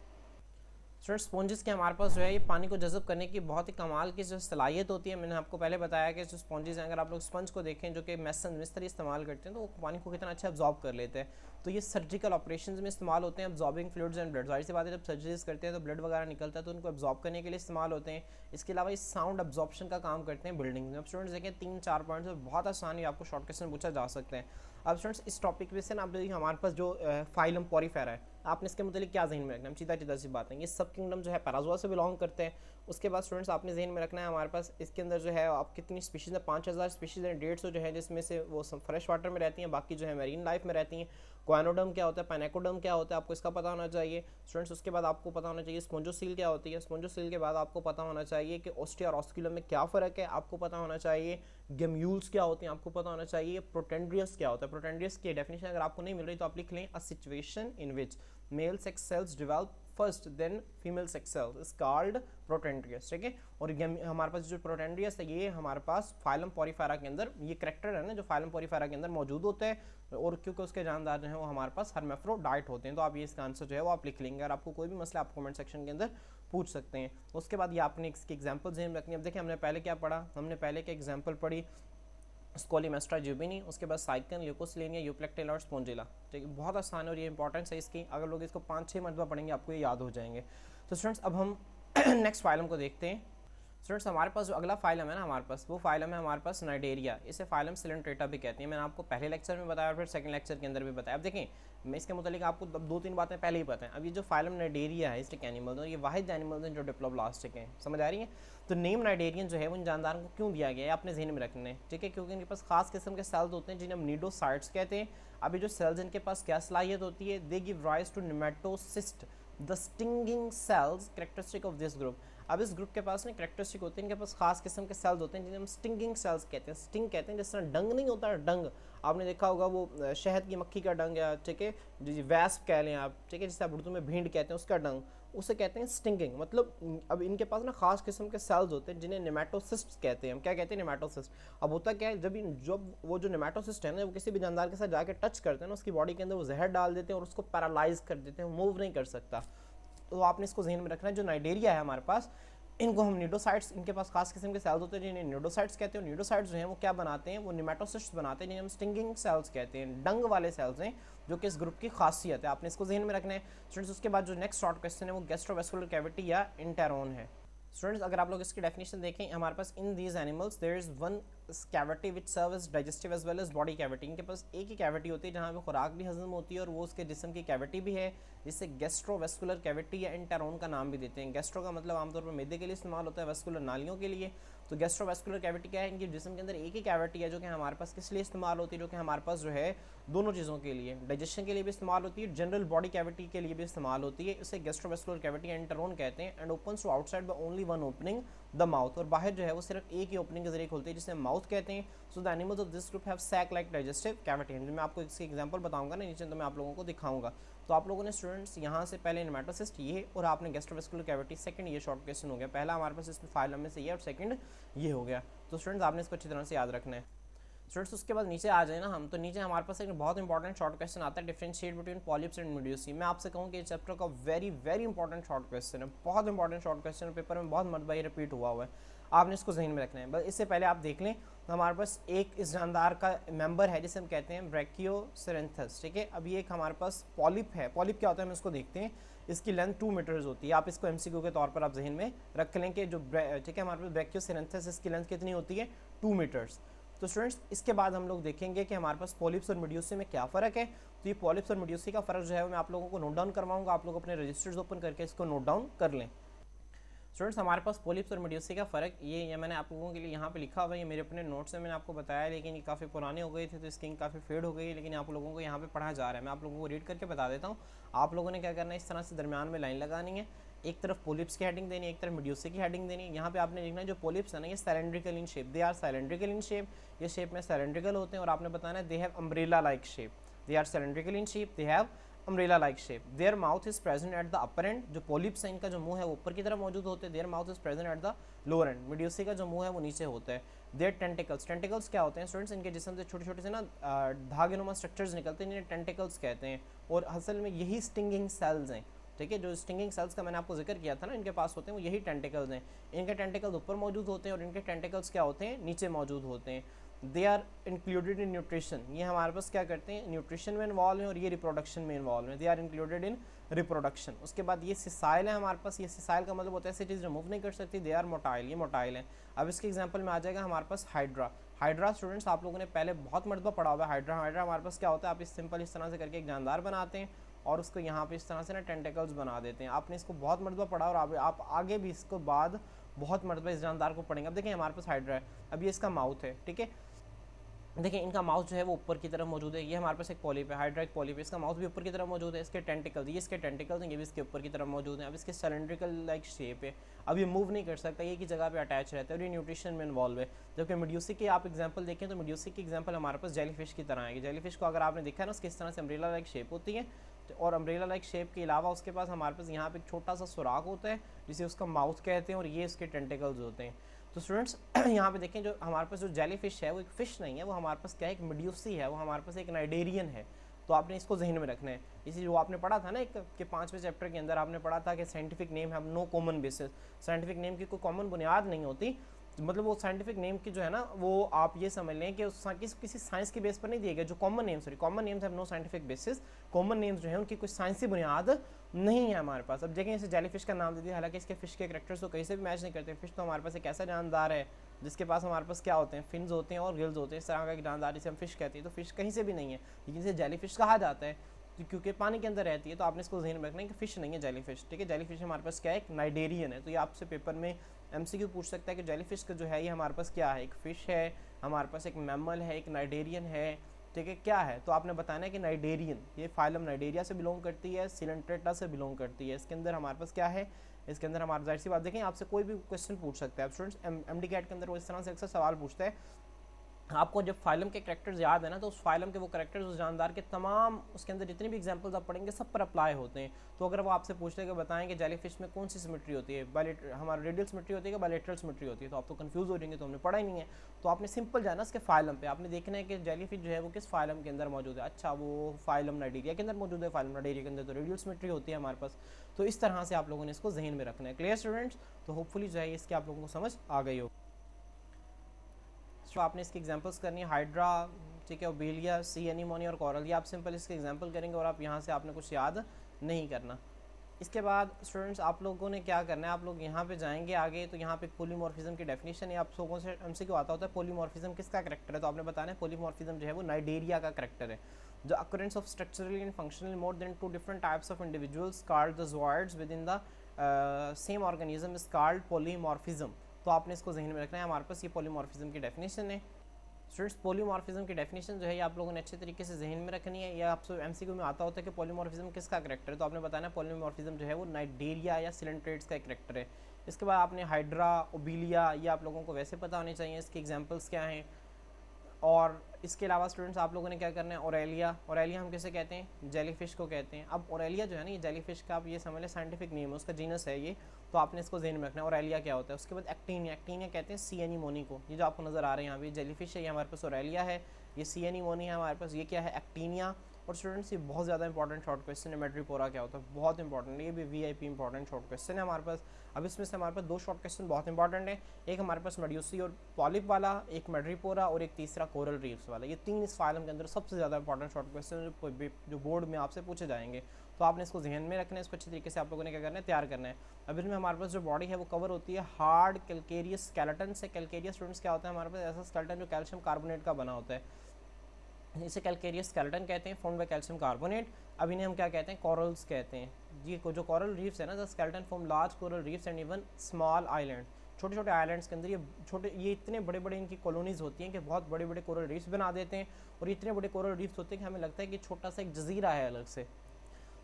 Students sponges के हमारे पास जो है ये पानी को जज़ब करने की बहुत ही कमाल की जो सलाहियत होती है। मैंने आपको पहले बताया कि जो स्पॉन्जेस हैं, अगर आप लोग स्पंज को देखें जो कि मिस्त्री इस्तेमाल करते हैं तो वो पानी को कितना अच्छा एब्जॉर्ब कर लेते हैं। तो ये सर्जिकल ऑपरेशंस में इस्तेमाल होते हैं, एब्जॉर्बिंग फ्लूइड्स एंड ब्लड। जाहिर सी बात है जब सर्जरीज करते हैं तो ब्लड वगैरह निकलता है तो उनको एब्जॉर्ब करने के लिए इस्तेमाल होते हैं। इसके अलावा इस साउंड एब्जॉर्प्शन का काम करते हैं बिल्डिंग में। अब स्टूडेंट्स देखें 3-4 पॉइंट्स बहुत आसानी आपको शॉर्ट क्वेश्चन पूछा जा सकते हैं। अब स्टूडेंट्स इस टॉपिक में से ना आप देखिए हमारे पास जो फाइलम पॉरीफेरा है, आपने इसके मतलब क्या जहन में रखना है? सीधा सी बात है, ये सब किंगडम जो है पैराजोआ से बिलोंग करते हैं। उसके बाद स्टूडेंट्स आपने जहन में रखना है हमारे पास इसके अंदर जो है आप कितनी स्पीशीज़ है? 5000 स्पीशीज़ हैं, 150 जो है जिसमें से वो फ्रेश वाटर में रहती हैं, बाकी जो है मैरीन लाइफ में रहती हैं। कोएनोडर्म क्या होता है? पैनाकोडर्म क्या होता है? आपको इसका पता होना चाहिए स्टूडेंट्स। उसके बाद आपको पता होना चाहिए स्पॉन्जोसील क्या होती है। स्पॉन्जोसील के बाद आपको पता होना चाहिए कि ओस्टिया और ऑस्क्यूलम में क्या फ़र्क है। आपको पता होना चाहिए गेम्यूल्स क्या होती हैं। आपको पता होना चाहिए प्रोटेंड्रियस क्या होता है। प्रोटेंड्रियस की डेफिनेशन अगर आपको नहीं मिल रही तो आप लिख लें, a situation in which male sex cells develop first then female sex cells is called protandrous, ठीक है। और हमारे पास जो प्रोटेंड्रियस है ये हमारे पास फाइलम पॉरीफेरा के अंदर ये करैक्टर है ना जो फाइलम पॉरीफेरा के अंदर मौजूद होता है, और क्योंकि उसके जानदार जो है वो हमारे पास हर्मेफ्रोडाइट होते हैं। तो आप ये इसका आंसर जो है वो आप लिख लेंगे, और आपको कोई भी मसला आप कमेंट सेक्शन के अंदर पूछ सकते हैं। उसके बाद ये आपने इसकी एग्जाम्पल ध्यान रखनी है। अब देखिए हमने पहले क्या पढ़ा, हमने पहले क्या एग्जाम्पल पढ़ी, स्कोलीमेस्ट्रा जुबिनी, उसके बाद साइकन, ल्यूकोसलेनिया, यूप्लेक्टेल और स्पोंजिला, ठीक है। बहुत आसान है और ये इंपॉर्टेंस है इसकी, अगर लोग इसको 5-6 मरतबा पढ़ेंगे आपको ये याद हो जाएंगे। तो स्टूडेंट्स अब हम नेक्स्ट फाइलम को देखते हैं। स्टूडेंट्स हमारे पास जो अगला फाइलम है ना हमारे पास, वो फाइलम है हमारे पास नाइडेरिया, इसे फाइलम सिलेंट्रेटा भी कहते हैं। मैंने आपको पहले लेक्चर में बताया और फिर सेकंड लेक्चर के अंदर भी बताया। अब देखें मैं इसके मुतालिक आपको 2-3 बातें पहले ही पता है। अब ये जो फाइलम नाइडेरिया है स्टिक एनिमल्स, और ये वाहिद एनिमल्स हैं जो डिप्लोब्लास्टिक हैं, समझ आ रही है। तो नेम नाइडेरियन जो है वो इन जानदारों को क्यों दिया गया है अपने जहन में रखने हैं, ठीक है, क्योंकि इनके पास खास किस्म के सेल्स होते हैं जिन्हें हम नीडोसाइट्स कहते हैं। अभी जो सेल्स इनके पास क्या सलाहियत होती है, they give rise to nematocyst the stinging cells characteristic of this group. अब इस ग्रुप के पास ना कैरेक्टरिस्टिक होते हैं, इनके पास खास किस्म के सेल्स होते हैं जिन्हें हम स्टिंगिंग सेल्स कहते हैं। स्टिंग कहते हैं जिस तरह डंग नहीं होता है, डंग आपने देखा होगा वो शहद की मक्खी का डंग, या ठीक है जी वैस्प कह लें आप, ठीक है, जिसे आप उर्दू में भीड़ कहते हैं उसका डंग, उसे कहते हैं स्टिंगिंग। मतलब अब इनके पास ना खास किस्म के सेल्स होते हैं जिन्हें नेमेटोसिस्ट कहते हैं। हम क्या कहते हैं, नेमेटोसिस्ट। अब होता क्या है, जब वो जो नेमेटोसिस्ट है ना वो किसी भी जानदार के साथ जाकर टच करते हैं ना उसकी बॉडी के अंदर वो जहर डाल देते हैं और उसको पैरालाइज कर देते हैं, मूव नहीं कर सकता। तो आपने इसको जहन में रखना है। जो नाइडेरिया है हमारे पास, इनको हम न्यूडोसाइट्स, इनके पास खास किस्म के सेल्स होते हैं जिन्हें न्यूडोसाइट्स कहते हैं। न्यूडोसाइट्स जो हैं वो क्या बनाते हैं, वो नेमेटोसिस्ट बनाते हैं जिन्हें हम स्टिंगिंग सेल्स कहते हैं। डंग वाले सेल्स हैं जो कि इस ग्रुप की खासियत है, आपने इसको जहन में रखना है स्टूडेंट्स। उसके बाद जो नेक्स्ट शॉर्ट क्वेश्चन है वो गैस्ट्रोवेस्कुलर कैविटी या इंटेरोन है। स्टूडेंट्स अगर आप लोग इसकी डेफिनेशन देखें, हमारे पास in these animals there is one cavity which serve as digestive as well as body cavity. इनके पास एक ही कैविटी होती है जहाँ पे खुराक भी हजम होती है और वो उसके जिस्म की कैविटी भी है, जिससे गैस्ट्रोवेस्कुलर कैविटी या इंटेरोन का नाम भी देते हैं। गैस्ट्रो का मतलब आमतौर पर मैदे के लिए इस्तेमाल होता है, वेस्कुलर नालियों के लिए। तो गैस्ट्रोवेस्कुलर कैविटी क्या है, इनके जिस्म के अंदर एक ही कैविटी है जो कि हमारे पास किस लिए इस्तेमाल होती है, जो कि हमारे पास जो है दोनों चीज़ों के लिए, डाइजेशन के लिए भी इस्तेमाल होती है, जनरल बॉडी कैविटी के लिए भी इस्तेमाल होती है। इसे गैस्ट्रोवेस्कुलर कैविटी या इंटेरोन कहते हैं। And open to outside by only one opening the mouth, और बाहर जो है वो सिर्फ एक ही ओपनिंग के जरिए खुलती है जिसे माउथ कहते हैं। So the animals of this group have sac like digestive cavity. मैं आपको इसकी एग्जांपल बताऊंगा ना नीचे, तो मैं आप लोगों को दिखाऊंगा। तो आप लोगों ने स्टूडेंट्स यहाँ से पहले नेमेटोसिस्ट ये, और आपने गैस्ट्रोवेस्कुलर कैविटी सेकंड, ये शॉर्ट क्वेश्चन हो गया। पहला हमारे पास इसमें फाइलम में से ये और सेकंड ये हो गया। तो स्टूडेंट्स आपने इसको अच्छी तरह से याद रखना है। स्टूडेंट्स उसके बाद नीचे आ जाए ना हम, तो नीचे हमारे पास एक बहुत इंपॉर्टेंट शॉर्ट क्वेश्चन आता है, differentiate between polyps and medusae. मैं आपसे कहूँ कि इस चैप्टर का वेरी इंपॉर्टेंट शॉर्ट क्वेश्चन है, बहुत इंपॉर्टेंट शॉर्ट क्वेश्चन है, पेपर में बहुत मरतबा रिपीट हुआ है, आपने इसको जहन में रखना है। बस इससे पहले आप देख लें, तो हमारे पास एक इस जानदार का मेंबर है जिसे हम कहते हैं ब्रैकियोसेरेंथस, ठीक है। अब ये एक हमारे पास पॉलिप है। पॉलिप क्या होता है हम इसको देखते हैं। इसकी लेंथ 2 मीटर्स होती है। आप इसको एमसीक्यू के तौर पर आप जहन में रख लें कि जो ठीक है हमारे पास ब्रैकियोसेरेंथस, इसकी लेंथ कितनी होती है, 2 मीटर्स। तो स्टूडेंट्स इसके बाद हम लोग देखेंगे कि हमारे पास पॉलिप्स और मेड्यूसी में क्या फ़र्क है। तो ये पॉलिप्स और मेड्यूसी का फ़र्क जो है मैं आप लोगों को नोट डाउन करवाऊंगा, आप लोग अपने रजिस्टर्स ओपन करके इसको नोट डाउन कर लें। स्टूडेंट्स हमारे पास पॉलिप्स और मेड्यूसी का फ़र्क ये मैंने आप लोगों के लिए यहाँ पे लिखा हुआ है, ये मेरे अपने नोट्स में मैंने आपको बताया, लेकिन ये काफ़ी पुराने हो गए थे तो इसकी काफ़ी फेड हो गई है, लेकिन आप लोगों को यहाँ पे पढ़ा जा रहा है। मैं आप लोगों को रीड करके बता देता हूँ। आप लोगों ने क्या करना है, इस तरह से दरमियान में लाइन लगानी है, एक तरफ पॉलिप्स की हेडिंग देनी है, एक तरफ मेड्यूसी की हेडिंग देनी है। यहाँ पे आपने लिखना है जो पॉलिप्स है ना ये cylindrical in shape, they are cylindrical in shape, ये शेप में सिलेंड्रिकल होते हैं। और आपने बताना है they have umbrella like shape, they are cylindrical in shape, they have umbrella like shape. Their mouth is present at the upper end, जो पॉलिप्स है इनका जो मुंह है वो ऊपर की तरफ मौजूद होते हैं। There mouth is present at the lower and, medusae का जो मुंह है वो नीचे होता है। देयर टेंटिकल्स, टेंटिकल्स क्या होते हैं स्टूडेंट्स, इनके जिस्म से छोटे छोटे से ना धागेनुमा स्ट्रक्चर्स निकलते हैं जिन्हें टेंटिकल्स कहते हैं, और असल में यही स्टिंगिंग सेल्स हैं, ठीक है। जो स्टिंगिंग सेल्स का मैंने आपको जिक्र किया था ना इनके पास होते हैं, वो यही टेंटिकल्स हैं। इनके टेंटिकल्स ऊपर मौजूद होते हैं और इनके टेंटिकल्स क्या होते हैं, नीचे मौजूद होते हैं। They are included in nutrition, ये हमारे पास क्या करते हैं, न्यूट्रिशन में इन्वॉल्व हैं, और ये रिप्रोडक्शन में इन्वॉल्व हैं। They are included in reproduction. उसके बाद ये सिसाइल है हमारे पास, ये सिसाइल का मतलब होता है ऐसी चीज़ जो मूव नहीं कर सकती। दे आर मोटाइल, ये मोटाइल हैं। अब इसके एग्जांपल में आ जाएगा हमारे पास हाइड्रा। हाइड्रा स्टूडेंट्स आप लोगों ने पहले बहुत मरतबा पढ़ा हुआ है हाइड्रा। हाइड्रा हमारे पास क्या होता है, आप इस सिंपल इस तरह से करके एक जानदार बनाते हैं और उसको यहाँ पे इस तरह से ना टेंटिकल्स बना देते हैं। आपने इसको बहुत मरतबा पढ़ा और आप आगे भी इसको बाद बहुत मरतबा इस जानदार को पढ़ेंगे। अब देखिए हमारे पास हाइड्रा है, अब ये इसका माउथ है, ठीक है। देखिए इनका माउथ जो है वो ऊपर की तरफ मौजूद है। ये हमारे पास एक पॉलिप है, हाइड्रा एक पॉलिप है, इसका माउथ भी ऊपर की तरफ मौजूद है। इसके टेंटिकल्स, ये इसके टेंटिकल्स हैं, ये भी इसके ऊपर की तरफ मौजूद हैं। अब इसके सिलेंड्रिकल लाइक शेप है, अब ये मूव नहीं कर सकता, ये की जगह पे अटैच रहता है और ये न्यूट्रिशन में इन्वॉल्व है। जबकि मेड्यूसी की आप एग्जांपल देखें तो मेड्यूसी की एग्जांपल हमारे पास जेलीफिश की तरह है। जेलीफिश को अगर आपने देखा ना उसकी इस तरह से अम्ब्रेला लाइक शेप होती है, और अम्ब्रेला लाइक शेप के अलावा उसके पास हमारे पास यहाँ पे एक छोटा सा सुराख होता है जिसे उसका माउथ कहते हैं और ये इसके टेंटिकल्स होते हैं। तो स्टूडेंट्स यहाँ पे देखें जो हमारे पास जो जेली फिश है वो एक फ़िश नहीं है, वो हमारे पास क्या है, एक मेड्यूसी है, वो हमारे पास एक नाइडेरियन है। तो आपने इसको जहन में रखना है। इसी जो आपने पढ़ा था ना एक के 5वें चैप्टर के अंदर आपने पढ़ा था कि साइंटिफिक नेम है no common basis, scientific name की कोई कॉमन बुनियाद नहीं होती। मतलब वो साइंटिफिक नेम की जो है ना वो आप ये समझ लें कि किसी साइंस के बेस पर नहीं दिए गए। जो common names common names have no scientific basis, common names जो है उनकी कोई साइंसी बुनियाद नहीं है हमारे पास। अब देखें इसे जेलीफिश का नाम दे दिया, हालांकि इसके फिश के करेक्टर्स तो कहीं से भी मैच नहीं करते। फिश तो हमारे पास एक ऐसा जानदार है जिसके पास हमारे पास क्या होते हैं, फिन्स होते हैं और गिल्स होते हैं, इस तरह का जानदार जिसे हम फिश कहते हैं। तो फिश कहीं से भी नहीं है, लेकिन इसे जेलीफिश कहा जाता है क्योंकि पानी के अंदर रहती है। तो आपने इसको जहन में रखना है कि फिश नहीं है जेलीफिश, ठीक है। जेलीफिश हमारे पास क्या है, एक नाइडेरियन है। तो ये आपसे पेपर में एमसीक्यू पूछ सकता है कि जेलीफिश का जो है ये हमारे पास क्या है, एक फ़िश है, हमारे पास एक मैमल है, एक नाइडेरियन है, ठीक है। क्या है तो आपने बताना है कि नाइडेरियन, ये फाइलम नाइडेरिया से बिलोंग करती है, सिलेंट्रेटा से बिलोंग करती है। इसके अंदर हमारे पास क्या है, इसके अंदर हमारे जाहिर सी बात देखें आपसे कोई भी क्वेश्चन पूछ सकता है। अब स्टूडेंट्स एमडी कैट के अंदर वो इस तरह से अक्सर सवाल पूछता है, आपको जब फाइलम के करेक्टर्स याद है ना तो उस फाइलम के वो करेक्टर्स उस जानदार के तमाम उसके अंदर जितने भी एग्जांपल्स आप पढ़ेंगे सब पर अप्लाई होते हैं। तो अगर वो आपसे पूछ ले कि बताएं कि जेलीफिश में कौन सी सिमेट्री होती है, हमारा रेडियल सिमेट्री होती है कि बायलैटरल सिमेट्री होती है, तो आप तो कंफ्यूज हो जाएंगे, तो हमने पढ़ा ही नहीं है। तो आपने सिंपल जाना उसके फाइलम पे, आपने देखना है कि जेलीफिश जो है वो किस फाइलम के अंदर मौजूद है। अच्छा वो फाइलम नाइडेरिया के अंदर मौजूद है, फाइलम नाइडेरिया के अंदर तो रेडियल सिमेट्री होती है हमारे पास। तो इस तरह से आप लोगों ने इसको जहन में रखना है। Clear students? तो होपफुली जो है इसकी आप लोगों को समझ आ गई हो। तो आपने इसकी एग्जांपल्स करनी है, हाइड्रा, ठीक है, ओबेलिया, सी एनीमोनी और कोरल। ये आप सिंपल इसके एग्जांपल करेंगे और आप यहाँ से आपने कुछ याद नहीं करना। इसके बाद स्टूडेंट्स आप लोगों ने क्या करना है, आप लोग यहाँ पे जाएंगे आगे, तो यहाँ पे पॉलीमॉर्फिज्म की डेफिनेशन है। आप लोगों से हमसे क्यों आता होता है पॉलीमॉर्फिज्म किसका करेक्टर है, तो आपने बताना है पॉलीमॉर्फिज्म जो है वो नाइडेरिया का करेक्टर है। The occurrence of structurally and functionally more than 2 different types of individuals called the zooids with in the same organism is called polymorphism. तो आपने इसको जहन में रखना है, हमारे पास ये पॉलीमॉर्फिज्म की डेफिनेशन है। स्टूडेंट्स पॉलीमॉर्फिज्म की डेफिनेशन जो है ये आप लोगों ने अच्छे तरीके से जहन में रखनी है। या आपसे एमसीक्यू में आता होता है कि पॉलीमॉर्फिज्म किसका करेक्टर है, तो आपने बताना है पॉलीमॉर्फिज्म जो है वो नाइडेरिया या सिलेंट्रेट्स का करेक्टर है। इसके बाद आपने हाइड्रा, ओबेलिया, ये आप लोगों को वैसे पता होने चाहिए इसके एग्जांपल्स क्या हैं। और इसके अलावा स्टूडेंट्स आप लोगों ने क्या करना है, ओरेलिया, ओरेलिया हम किसे कहते हैं, जेलीफिश को कहते हैं। अब ओरेलिया जो है ना ये जेलीफिश का आप ये समझ लें साइंटिफिक नेम है, उसका जीनस है ये, तो आपने इसको जहन में रखना है ओरेलिया क्या होता है। उसके बाद एक्टीनिया, एक्टीनिया कहते हैं सी एनीमोनी को। ये जो आपको नज़र आ रहे हैं यहाँ पे जेलीफिश है, ये हमारे पास ओरेलिया है, ये सी एनीमोनी है हमारे पास, ये क्या है एक्टीनिया। और स्टूडेंट्स ये बहुत ज़्यादा इंपॉर्टेंट शॉर्ट क्वेश्चन है, मैड्रीपोरा क्या होता है, बहुत इंपॉर्टेंट है, ये भी वीआईपी इंपॉर्टेंट शॉर्ट क्वेश्चन है हमारे पास। अब इसमें से हमारे पास 2 शॉर्ट क्वेश्चन बहुत इंपॉर्टेंट है, एक हमारे पास मेड्यूसी और पॉलिप वाला, एक मैड्रीपोरा और एक तीसरा कोरल रीफ्स वाला। ये 3 इस फाइलम के अंदर सबसे ज़्यादा इंपॉर्टेंट शॉर्ट क्वेश्चन जो बोर्ड में आपसे पूछे जाएंगे। तो आपने इसको जहन में रखना है, इसको अच्छी तरीके से आप लोगों ने क्या करना है, तैयार करना है। अब इसमें हमारे पास जो बॉडी है वो कवर होती है हार्ड कैल्केरियस स्केलेटन से। कैल्केरियस स्टूडेंट्स क्या होता है, हमारे पास ऐसा स्केलेटन जो कैल्शियम कार्बोनेट का बना होता है, इसे कैल्केरियस स्केलेटन कहते हैं, फॉर्म्ड बाय कैल्शियम कार्बोनेट। अब इन्हें हम क्या कहते हैं, कॉरल्स कहते हैं। जी को जो कॉरल रीफ्स है ना, the skeleton form large coral reefs and even small island. छोटे छोटे आइलैंड्स के अंदर ये इतने बड़े बड़े इनकी कॉलोनीज होती हैं कि बहुत बड़े बड़े कोरल रीफ्स बना देते हैं। और इतने बड़े कोरल रीफ्स होते हैं कि हमें लगता है कि छोटा सा एक जजीरा है अलग से।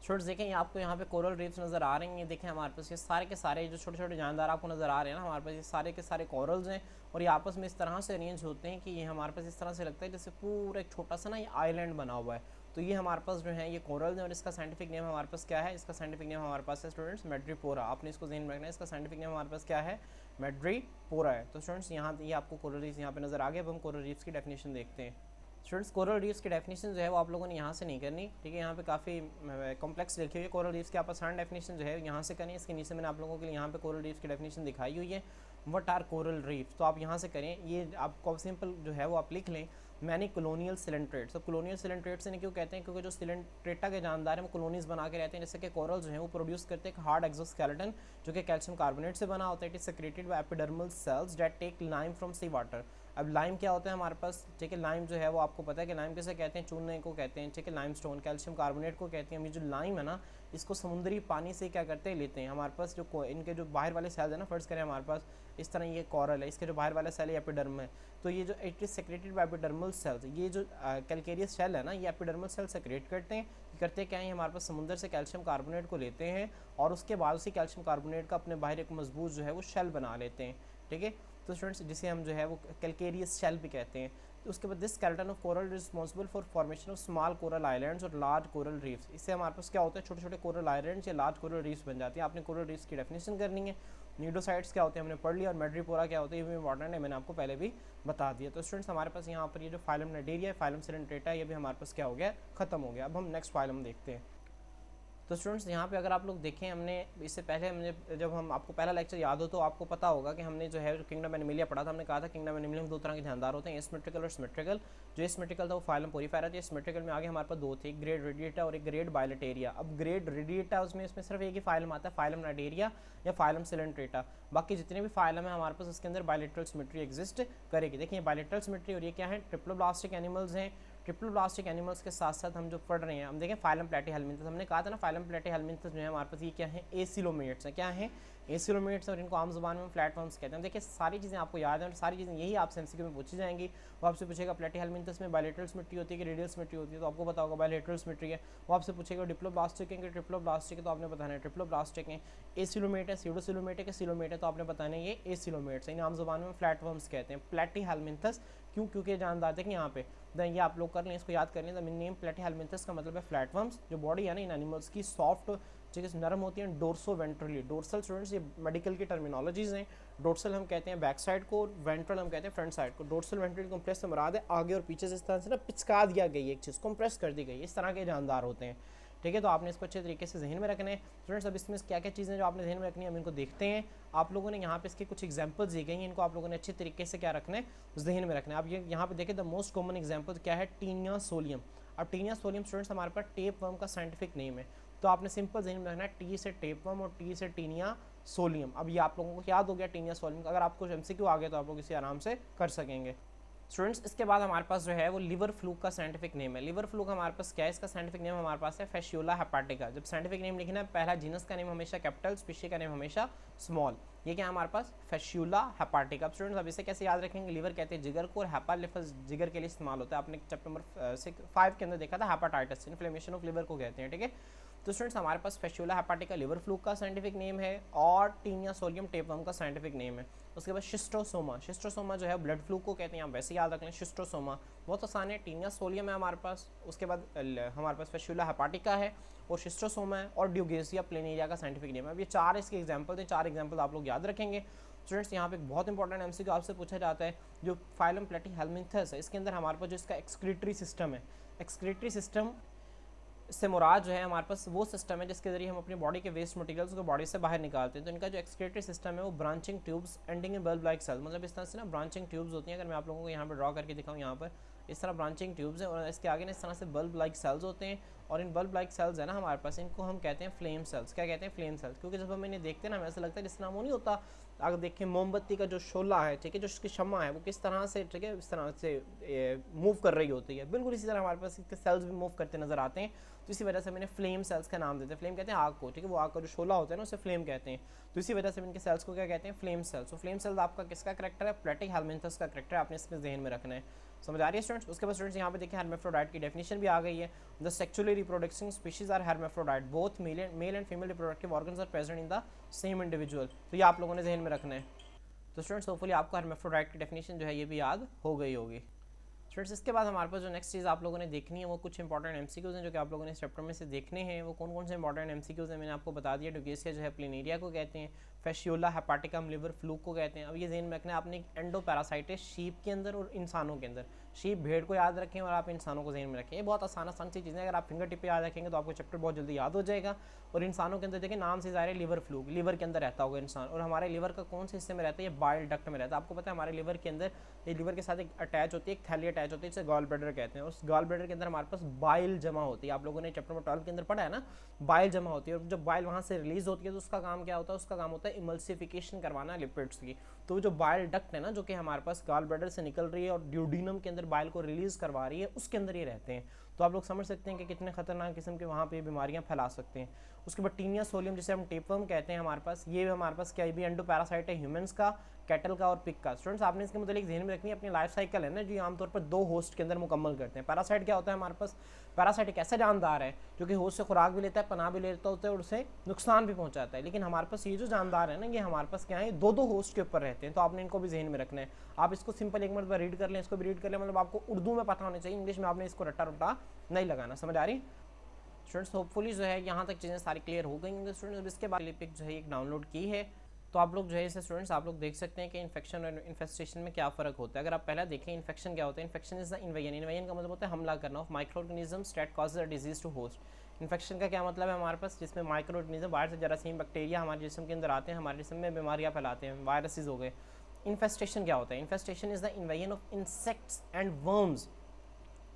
स्टूडेंट्स देखें आपको यहाँ पे कोरल रीफ्स नज़र आ रहे हैं, देखें हमारे पास ये सारे के सारे जो छोटे छोटे जानदार आपको नज़र आ रहे हैं ना, हमारे पास ये सारे के सारे कोरल्स हैं। और ये आपस में इस तरह से अरेंज होते हैं कि ये हमारे पास इस तरह से लगता है जैसे पूरा एक छोटा सा ना ये आइलैंड बना हुआ है। तो ये हमारे पास जो है ये कोरल्स हैं और इसका साइंटिफिक नेम हमारे पास क्या है, इसका साइंटिफिक नेम हमारे पास है स्टूडेंट्स मैड्रीपोरा। आपने इसको ध्यान में रखना है, इसका साइंटिफिक नेम हमारे पास क्या है, मैड्रीपोरा है। तो स्टूडेंट्स यहाँ ये आपको कोरल रीफ्स यहाँ पे नज़र आ गए। अब हम कोरल रीफ्स की डेफिनेशन देखते हैं। स्टूडेंट्स कोरल रीफ्स की डेफिनेशन जो है वो आप लोगों ने यहाँ से नहीं करनी, ठीक है। यहाँ पे काफ़ी कॉम्प्लेक्स लिखी हुई है कोरल रीफ्स की, आप आसान डेफिनेशन जो है यहाँ से करनी है। इसके नीचे मैंने आप लोगों के लिए यहाँ पे कोरल रीफ्स की डेफिनेशन दिखाई हुई है, व्हाट आर कोरल रीफ्स, तो आप यहाँ से करें। ये आपको सिंपल जो है वो आप लिख लें, मैनी कॉलोनियल सिलेंट्रेट्स। अब कॉलोनियल सिलेंट्रेट्स इन्हें क्यों कहते हैं, क्योंकि जो सिलेंट्रेटा के जानदार हैं वो कॉलोनीज बना के रहते हैं। जैसे कि कोरल जो है वो प्रोड्यूस करते हैं एक हार्ड एक्सोस्केलेटन जो कि कैल्शियम कार्बोनेट से बना होता है। It is secreted by epidermal cells that take lime from sea water. अब लाइम क्या होता है हमारे पास, ठीक है, लाइम जो है वो आपको पता है कि लाइम किसे कहते हैं, चूने को कहते हैं, ठीक है, लाइम स्टोन, कैल्शियम कार्बोनेट को कहते हैं। ये जो लाइम है ना इसको समुद्री पानी से क्या करते हैं, लेते हैं। हमारे पास जो इनके जो बाहर वाले सेल्स है ना, फर्स्ट करें हमारे पास इस तरह ये कोरल है, इसके जो बाहर वाला सेल है एपिडर्म है। तो ये जो it is secreted by epidermal sales, ये जो कैल्केरियस सेल है ना ये एपिडर्मल सेल सेक्रेट करते हैं। करते क्या है, हमारे पास समुद्र से कैल्शियम कार्बोनेट को लेते हैं और उसके बाद उसी कैल्शियम कार्बोनेट का अपने बाहर एक मजबूत जो है वो शेल बना लेते हैं, ठीक है। तो स्टूडेंट्स जिसे हम जो है वो कैल्केरियस शेल भी कहते हैं। तो उसके बाद this skeleton of coral responsible for formation of small coral islands और लार्ज कोरल रीफ्स। इससे हमारे पास क्या होता है, छोटे छोटे कोरल आइलैंड्स या लार्ज कोरल रीफ्स बन जाती है। आपने कोरल रीफ्स की डेफिनेशन करनी है। न्यूडोसाइट्स क्या होते हैं हमने पढ़ लिया, और मैड्रीपोरा क्या होता है ये भी इंपॉर्टेंट है, मैंने आपको पहले भी बता दिया। तो स्टूडेंट्स हमारे पास यहाँ पर ये जो फाइलम नाइडेरिया, फाइलम सिलेंट्रेटा, ये भी हमारे पास क्या हो गया, खत्म हो गया। अब हम नेक्स्ट फाइलम देखते हैं। तो स्टूडेंट्स यहाँ पे अगर आप लोग देखें, हमने इससे पहले हमने जब हम आपको पहला लेक्चर याद हो तो आपको पता होगा कि हमने जो है किंगडम एनिमलिया पढ़ा था। हमने कहा था किंगडम एनिमलिया में दो तरह के ध्यानदार होते हैं, एसिमेट्रिकल और सिमेट्रिकल। जो एसिमेट्रिकल था वो फाइलम पोरीफेरा था। सिमेट्रिकल में आगे हमारे पास दो थे, एक ग्रेड रेडिएटा और एक ग्रेड बायलेटेरिया। अब ग्रेड रेडिएटा उसमें सिर्फ एक ही फाइलम आता है, फाइलम नाइडेरिया या फाइलम सिलेंट्रेटा। बाकी जितने भी फाइलम है हमारे पास उसके अंदर बायलेटरल सिमेट्री एग्जिस्ट करेगी। देखिए बायलेटरल सिमेट्री, और ये क्या है, ट्रिप्लोब्लास्टिक एनिमल्स हैं। ट्रिप्लोब्लास्टिक एनिमल्स के साथ साथ हम जो पढ़ रहे हैं, हम देखें फाइलम प्लेटीहेल्मिन्थस, हमने कहा था ना फाइलम प्लेटीहेल्मिन्थस जो है हमारे पास ये क्या है, एसिलोमेट्स हैं। क्या है, एसिलोमेट्स, और इनको आम जुबान में फ्लैटवर्म्स कहते हैं। देखिए सारी चीज़ें आपको याद हैं और सारी चीज़ें यही आपसे एमसीक्यू में पूछी जाएंगी। वो आपसे पूछेगा प्लेटीहेल्मिन्थस में बायलेटरल सिमेट्री होती है कि रेडियल सिमेट्री होती है, तो आपको पता होगा बायलेटरल सिमेट्री है। वो आपसे पूछेगा डिप्लोब्लास्टिक है कि ट्रिप्लोब्लास्टिक है, तो आपने बताना है ट्रिप्लोब्लास्टिक है। एसिलोमेट है, सीडोसिलोमेट है कि सिलोमेट है, तो आपने बताना है ये एसिलोमेट्स है। इन आम जुबान में फ्लैटवर्म्स कहते हैं। प्लेटीहेल्मिन्थस क्यों, क्योंकि जानदार थे कि यहाँ पे ये आप लोग कर लें, इसको याद कर लें। द नेम प्लेटीहेल्मिन्थस का मतलब है फ्लैटवर्म्स। जो बॉडी है ना इन एनिमल्स की सॉफ्ट जगह नरम होती है, डोर्सो वेंट्रली। डोर्सल स्टूडेंट्स ये मेडिकल की टर्मिनोलॉजीज हैं। डोर्सल हम कहते हैं बैक साइड को, वेंट्रल हम कहते हैं फ्रंट साइड को। डोर्सल वेंट्रल कंप्रेस से मुराद है आगे और पीछे से इस तरह से ना पिचका दिया गई है, एक चीज़ कंप्रेस कर दी गई है, इस तरह के जानदार होते हैं। ठीक है, तो आपने इसको अच्छे तरीके से जहन में रखना है स्टूडेंट्स। अब इसमें क्या क्या चीज़ें जो आपने जहन में रखनी है हम इनको देखते हैं। आप लोगों ने यहाँ पे इसके कुछ एग्जांपल्स दी गई हैं, इनको आप लोगों ने अच्छे तरीके से क्या रखना है, जहन में रखना है। अब ये यहाँ पे देखें द मोस्ट कॉमन एग्जांपल क्या है, टीनिया सोलियम। अब टीनिया सोलियम स्टूडेंट्स हमारे पास टेप वर्म का साइंटिफिक नेम है, तो आपने सिंपल जहन में रखना है टी से टेप वर्म और टी से टीनिया सोलियम। अब ये आप लोगों को याद हो गया टीनिया सोलियम। अगर आपको एमसीक्यू आ गया तो आप लोग इसे आराम से कर सकेंगे। स्टूडेंट्स इसके बाद हमारे पास जो है वो लिवर फ्लूक का साइंटिफिक नेम है। लिवर फ्लूक हमारे पास क्या है, इसका साइंटिफिक नेम हमारे पास है फैसियोला हेपाटिका। जब साइंटिफिक नेम लिखना है, पहला जीनस का नेम हमेशा कैपिटल, स्पीशी का नेम हमेशा स्मॉल। ये क्या है हमारे पास, फैसियोला हेपाटिका। अब स्टूडेंट्स अब इसे कैसे याद रखेंगे, लिवर कहते हैं जिगर को, और हेपालिफस जिगर के लिए इस्तेमाल होता है। आपने चैप्टर नंबर 5 के अंदर देखा था, हेपाटाइटिस इन्फ्लेमेशन ऑफ लिवर को कहते हैं। ठीक है, तो स्टूडेंट्स हमारे पास फैसियोला हेपाटिका लिवर फ्लूक का साइंटिफिक नेम है, और टीनिया सोलियम टेपवर्म का साइंटिफिक नेम है। उसके बाद शिस्टोसोमा, शिस्टोसोमा जो है ब्लड फ्लू को कहते हैं, आप वैसे याद रख लें शिस्टोसोमा, बहुत आसान है। टीनिया सोलियम है हमारे पास, उसके बाद हमारे पास फैसियोला हेपाटिका है, और शिस्टोसोमा है, और ड्यूगेसिया प्लेनेरिया का साइंटिफिक नेम है। अब ये चार इसके एग्जाम्पल हैं, चार एग्जाम्पल आप लोग याद रखेंगे। स्टूडेंट्स यहाँ पे एक बहुत इंपॉर्टेंट एमसीक्यू आपसे पूछा जाता है, जो फाइलम प्लेटीहेल्मिन्थस है इसके अंदर हमारे पास जो इसका एक्सक्रीटरी सिस्टम है, एक्सक्रीटरी सिस्टम से मुराद जो है हमारे पास वो सिस्टम है जिसके जरिए हम अपनी बॉडी के वेस्ट मटेरियल्स को बॉडी से बाहर निकालते हैं। तो इनका जो एक्सक्रीटरी सिस्टम है वो branching tubes ending in bulb like cell, मतलब इस तरह से ना ब्रांचिंग ट्यूब्स होती हैं। अगर मैं आप लोगों को यहाँ पर ड्रॉ करके दिखाऊँ, यहाँ पर इस तरह ब्रांचिंग ट्यूब्स हैं, और इसके आगे ना इस तरह से बल्ब लाइक सेल्स होते हैं। और इन बल्ब लाइक सेल्स है ना हमारे पास, इनको हम कहते हैं फ्लेम सेल्स। क्या कहते हैं, फ्लेम सेल्स। क्योंकि जब हम इन्हें देखते हैं ना हमें ऐसा लगता है जिस तरह वो नहीं होता, अगर देखें मोमबत्ती का जो शोला है, ठीक है, जो उसकी शम्मा है वो किस तरह से, ठीक है, इस तरह से मूव कर रही होती है, बिल्कुल इसी तरह हमारे पास इसके सेल्स भी मूव करते नजर आते हैं। तो इसी वजह से मैंने फ्लेम सेल्स का नाम देते हैं। फ्लेम कहते हैं आग को, ठीक है, वो आग का जो शोला होता है ना उसे फ्लेम कहते हैं। तो इसी वजह से इनके सेल्स को क्या कहते हैं, फ्लेम सेल्स। तो फ्लेम सेल्स आपका किसका करेक्टर है, प्लेटीहेल्मिन्थस का करेक्टर है, आपने इसमें जहन में रखना है। समझ आ रही है स्टूडेंट्स। उसके बाद स्टूडेंट्स यहाँ पे देखिए हेर्मेफ्रोडाइट की डेफिनेशन भी आ गई है। The sexually reproducing species are hermaphrodite, both male and female reproductive organs are present in the same individual. तो ये आप लोगों ने जहन में रखना है। तो स्टूडेंट्स होपफुली आपको हेर्मेफ्रोडाइट की डेफिनेशन जो है ये भी याद हो गई होगी। स्टूडेंट्स इसके बाद हमारे पास जो नेक्स्ट चीज़ आप लोगों ने देखनी है वो कुछ इंपॉर्टेंट एमसीक्यूज़ हैं जो कि आप लोगों ने इस चैप्टर में से देखने हैं। वो कौन कौन से इंपॉर्टेंट एमसीक्यूज़ हैं मैंने आपको बता दिया। ड्यूगेसिया जो है प्लेनेरिया को कहते हैं, फैसियोला हेपाटिकम लिवर फ्लूक को कहते हैं। अब ये ज़हन में रखना है आपने, एंडो पैरासाइट है शीप के अंदर और इंसानों के अंदर। शीप भेड़ को याद रखें और आप इंसानों को ज़हन में रखें। ये बहुत आसान सी चीज़ें, अगर आप फिंगर टिप पे याद रखेंगे तो आपको चैप्टर बहुत जल्दी याद हो जाएगा। और इंसानों के अंदर देखिए नाम से ज़ाहिर है लिवर फ्लूक, लिवर के अंदर रहता होगा इंसान। और हमारे लिवर का कौन से हिस्से में रहता है, ये बाइल डक्ट में रहता है। आपको पता है हमारे लिवर के अंदर, ये लिवर के साथ एक अटैच होती है, एक थैली अटैच होती है, जिसे गॉल ब्लैडर कहते हैं। उस गॉल ब्लैडर के अंदर हमारे पास बाइल जमा होती है। आप लोगों ने चैप्टर नंबर 12 के अंदर पढ़ा है ना, बाइल जमा होती है। और जब बाइल वहाँ से रिलीज होती है तो उसका काम क्या होता है, उसका काम होता है इमल्सिफिकेशन करवाना लिपिड्स की। तो जो बाइल डक्ट है ना, जो कि हमारे पास गॉल ब्लैडर से निकल रही है और ड्यूडिनम के अंदर बाइल को रिलीज करवा रही है, उसके अंदर ये रहते हैं। तो आप लोग समझ सकते हैं कि कितने खतरनाक किस्म के वहाँ पे बीमारियाँ फैला सकते हैं। उसके बाद टीनिया सोलियम जिसे हम टेपवर्म कहते हैं, हमारे पास ये हमारे पास क्या भी एंडो पैरासाइट है ह्यूमंस का, कैटल का और पिग का। स्टूडेंट्स आपने इसके मतलब ध्यान में रखनी है, अपनी लाइफ साइकिल है ना जो आमतौर पर 2 होस्ट के अंदर मुकम्मल करते हैं। पैरासाइट क्या होता है हमारे पास, पैरासाइट एक ऐसा जानदार है जो कि होस्ट से खुराक भी लेता है, पनाह भी लेता होता है और उसे नुकसान भी पहुंचाता है। लेकिन हमारे पास ये जो जानदार है ना, ये हमारे पास क्या है, 2 होस्ट के ऊपर रहते हैं, तो आपने इनको भी जहन में रखना है। आप इसको सिंपल एक मिनट रीड कर लें, इसको भी रीड कर लें, मतलब आपको उर्दू में पता होना चाहिए, इंग्लिश में आपने इसको रट्टा रट्टा नहीं लगाना। समझ आ रही स्टूडेंट्स? होपफुली जो है यहाँ तक चीज़ें सारी क्लियर हो गई होंगी स्टूडेंट्स। इसके बाद पिक जो है एक डाउनलोड की है, तो आप लोग जो है इसे स्टूडेंट्स आप लोग देख सकते हैं कि इन्फेक्शन और इन्फेस्टेशन में क्या फ़र्क होता है। अगर आप पहले देखें इन्फेक्शन क्या होता है, infection is the invasion. Invasion का मतलब होता है हमला करना of microorganisms that cause the disease to host. Infection का क्या मतलब है हमारे पास, जिसमें माइक्रो ऑर्गेनिज्म बाहर से जरासीम बैक्टीरिया हमारे जिस्म के अंदर आते हैं, हमारे जिस्म में बीमारियाँ फैलाते हैं, वायरसेस हो गए। इन्फेस्टेशन क्या होता है, infestation is the invasion of insects and worms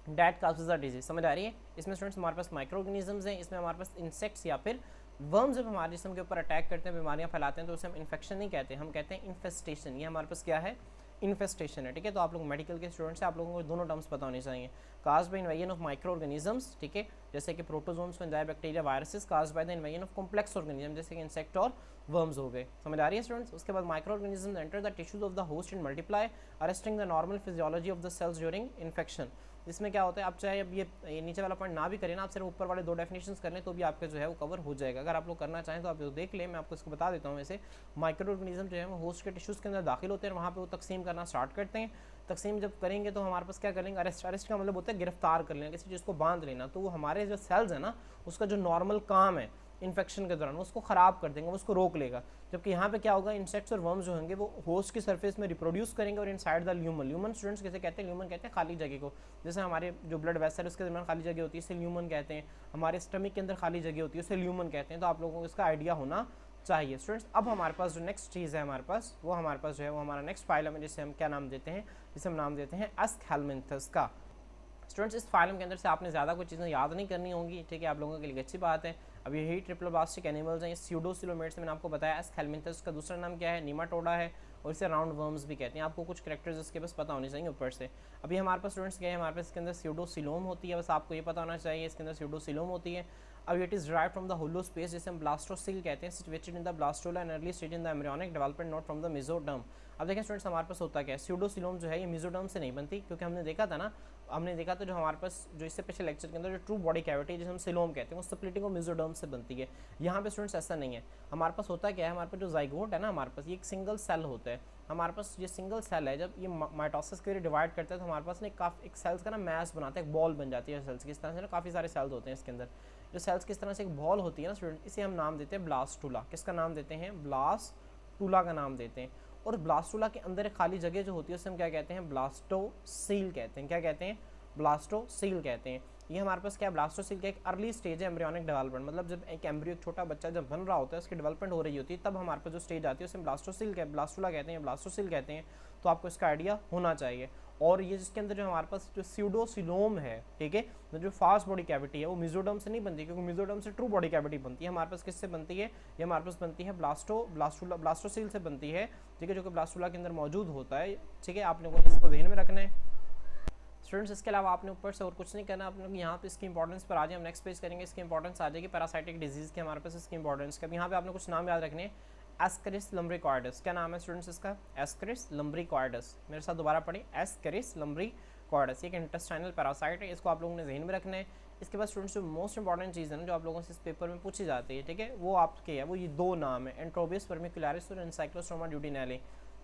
that causes the disease. समझ आ रही है? इसमें स्टूडेंट्स हमारे पास माइक्रो ऑर्गेनिजम्स हैं, इसमें हमारे पास इंसेक्ट्स या फिर वर्म्स जब हमारे जिस्म के ऊपर अटैक करते हैं, बीमारियां फैलाते हैं, तो उसे हम इन्फेक्शन नहीं कहते, हम कहते हैं इन्फेस्टेशन। ये हमारे पास क्या है, इन्फेस्टेशन है। ठीक है, तो आप लोग मेडिकल के स्टूडेंट्स हैं, आप लोगों को दोनों टर्म्स पता होने चाहिए। Cause by invasion of microorganisms, ठीक है, जैसे कि protozoans, fungi, bacteria, viruses. Cause by the invasion of complex organism, जैसे कि इंसेक्ट और वर्म्स हो गए। समझ आ रही है स्टूडेंट्स? उसके बाद microorganisms enter the tissues of the host and multiply, arresting the normal physiology of the cells during infection. इसमें क्या होता है, आप चाहे अब ये नीचे वाला पॉइंट ना भी करें ना, आप सिर्फ ऊपर वाले 2 डेफिनेशंस कर लें तो भी आपका जो है वो कवर हो जाएगा। अगर आप लोग करना चाहें तो आप जो देख लें, मैं आपको इसको बता देता हूँ। वैसे माइक्रो ऑर्गेनिज्म जो है वो होस्ट के टिश्यूज़ के अंदर दाखिल होते हैं और वहाँ पे वो तकसीम करना स्टार्ट करते हैं। तकसीम जब करेंगे तो हमारे पास क्या करेंगे, अरेस्ट। अरेस्ट का मतलब होता है गिरफ्तार कर लेना, किसी चीज़ को बांध लेना। तो वो हमारे जो सेल्स है ना, उसका जो नॉर्मल काम है इन्फेक्शन के दौरान उसको ख़राब कर देंगे, उसको रोक लेगा। जबकि यहाँ पे क्या होगा, इंसेक्ट्स और वर्म्स जो होंगे वो होस्ट की सरफेस में रिप्रोड्यूस करेंगे और inside the lumen. Lumen students कैसे कहते हैं, ल्यूमन कहते हैं खाली जगह को। जैसे हमारे जो ब्लड वेसल है उसके दरमियान खाली जगह होती है, इसे ल्यूमन कहते हैं। हमारे स्टमक के अंदर खाली जगह होती है, उसे ल्यूमन कहते हैं। तो आप लोगों को इसका आइडिया होना चाहिए स्टूडेंट्स। अब हमारे पास जो नेक्स्ट चीज़ है हमारे पास, वो हमारे पास जो है वो हमारा नेक्स्ट फाइलम है, जिसे हम क्या नाम देते हैं, जिसे हम नाम देते हैं एस्केलमिंथस का। स्टूडेंट्स इस फाइलम के अंदर से आपने ज़्यादा कोई चीज़ें याद नहीं करनी होंगी, ठीक है, आप लोगों के लिए अच्छी बात है। अब ये ही ट्रिप्लोब्लास्टिक एनिमल्स हैं, ये स्यूडोसिलोमेट्स मैंने आपको बताया। एस्केलमिंथस का दूसरा नाम क्या है, निमाटोडा है, और इसे राउंड वर्म्स भी कहते हैं। आपको कुछ कैरेक्टर्स इसके बस पता होने चाहिए ऊपर से। अभी हमारे पास स्टूडेंट्स क्या है, हमारे पास इसके अंदर स्यूडोसिलोम होती है, बस आपको ये पता होना चाहिए इसके अंदर स्यूडोसिलोम होती है। अब it is derived from the hollow space, जिसे हम ब्लास्टोसिल कहते हैं, situated in the blastula and early stage in the embryonic development, not from the mesoderm. अब देखें स्टूडेंट्स हमारे पास होता क्या है, स्यूडोसिलोम जो है ये मेसोडर्म से नहीं बनती, क्योंकि हमने देखा था ना, हमने देखा था जो हमारे पास जो इससे पिछले लेक्चर के अंदर जो ट्रू बॉडी कैविटी जिसे हम सिलोम कहते हैं, वो स्प्लिटिंग ऑफ मेसोडर्म से बनती है। यहाँ पे स्टूडेंट्स ऐसा नहीं है। हमारे पास होता क्या है, हमारे पास जो जाइगोट है ना, हमारे पास ये एक सिंगल सेल होता है। हमारे पास ये सिंगल सेल है, जब ये माइटोसिस के लिए डिवाइड करता है तो हमारे पास ना काफ़ी एक सेल्स का ना मैस बनाता है, एक बॉल बन जाती है सेल्स की। इस तरह से ना काफ़ी सारे सेल्स होते हैं इसके अंदर। जो सेल्स किस तरह से एक बॉल होती है ना स्टूडेंट, इसे हम नाम देते हैं ब्लास्टुला। किसका नाम देते हैं, ब्लास्टुला का नाम देते हैं। और ब्लास्टुला के अंदर एक खाली जगह जो होती है उसे हम क्या कहते हैं, ब्लास्टोसील कहते हैं। क्या कहते हैं, ब्लास्टोसील कहते हैं। ये हमारे पास क्या, ब्लास्टोसील का एक अर्ली स्टेज है एम्ब्रियोनिक डेवलपमेंट, मतलब जब एक एम्ब्रियो, एक छोटा बच्चा जब बन रहा होता है, उसकी डेवलपमेंट हो रही होती है, तब हमारे पास जो स्टेज आती है उसे ब्लास्टोसील ब्लास्टुला कहते हैं, ब्लास्टोसील कहते हैं। तो आपको इसका आइडिया होना चाहिए। और ये जिसके अंदर जो हमारे पास जो स्यूडोसिलोम है, ठीक है, जो फास्ट बॉडी कैविटी है, वो मेसोडर्म से नहीं बनती, क्योंकि मेसोडर्म से ट्रू बॉडी कैविटी बनती है। हमारे पास किससे बनती है, ये हमारे पास बनती है ब्लास्टोसील से बनती है, ठीक है, जो कि ब्लास्टुला के अंदर मौजूद होता है। ठीक है, आप लोगों को इसको ध्यान में रखना है स्टूडेंट्स। इसके अलावा आपने ऊपर से और कुछ नहीं करना, आप लोग यहाँ पे इसकी इंपॉर्टेंस पर आ जाए। हम नेक्स्ट पेज करेंगे, इसकी इंपॉर्टेंस आ जाएगी पैरासाइटिक डिजीज़ की हमारे पास, इसकी इंपॉर्टेंस का। यहाँ पे आपने कुछ नाम याद रखने हैं। एस्केरिस लम्ब्रिकॉइडस, क्या नाम है स्टूडेंट्स इसका, एस्केरिस लम्ब्रिकॉइडस। मेरे साथ दोबारा पढ़ें, एस्केरिस लम्ब्रिकॉइडस। एक इंटेस्टाइनल पैरासाइट है, इसको आप लोगों ने ज़हन में रखना है। इसके बाद स्टूडेंट्स जो मोस्ट इंपॉर्टेंट चीज़ है ना, जो आप लोगों से इस पेपर में पूछी जाती है, ठीक है, वो आपके है, वो ये 2 नाम है, एंट्रोबियस वर्मिकुलरिस और एनसाइक्लोस्टोमा ड्यूडिनेली।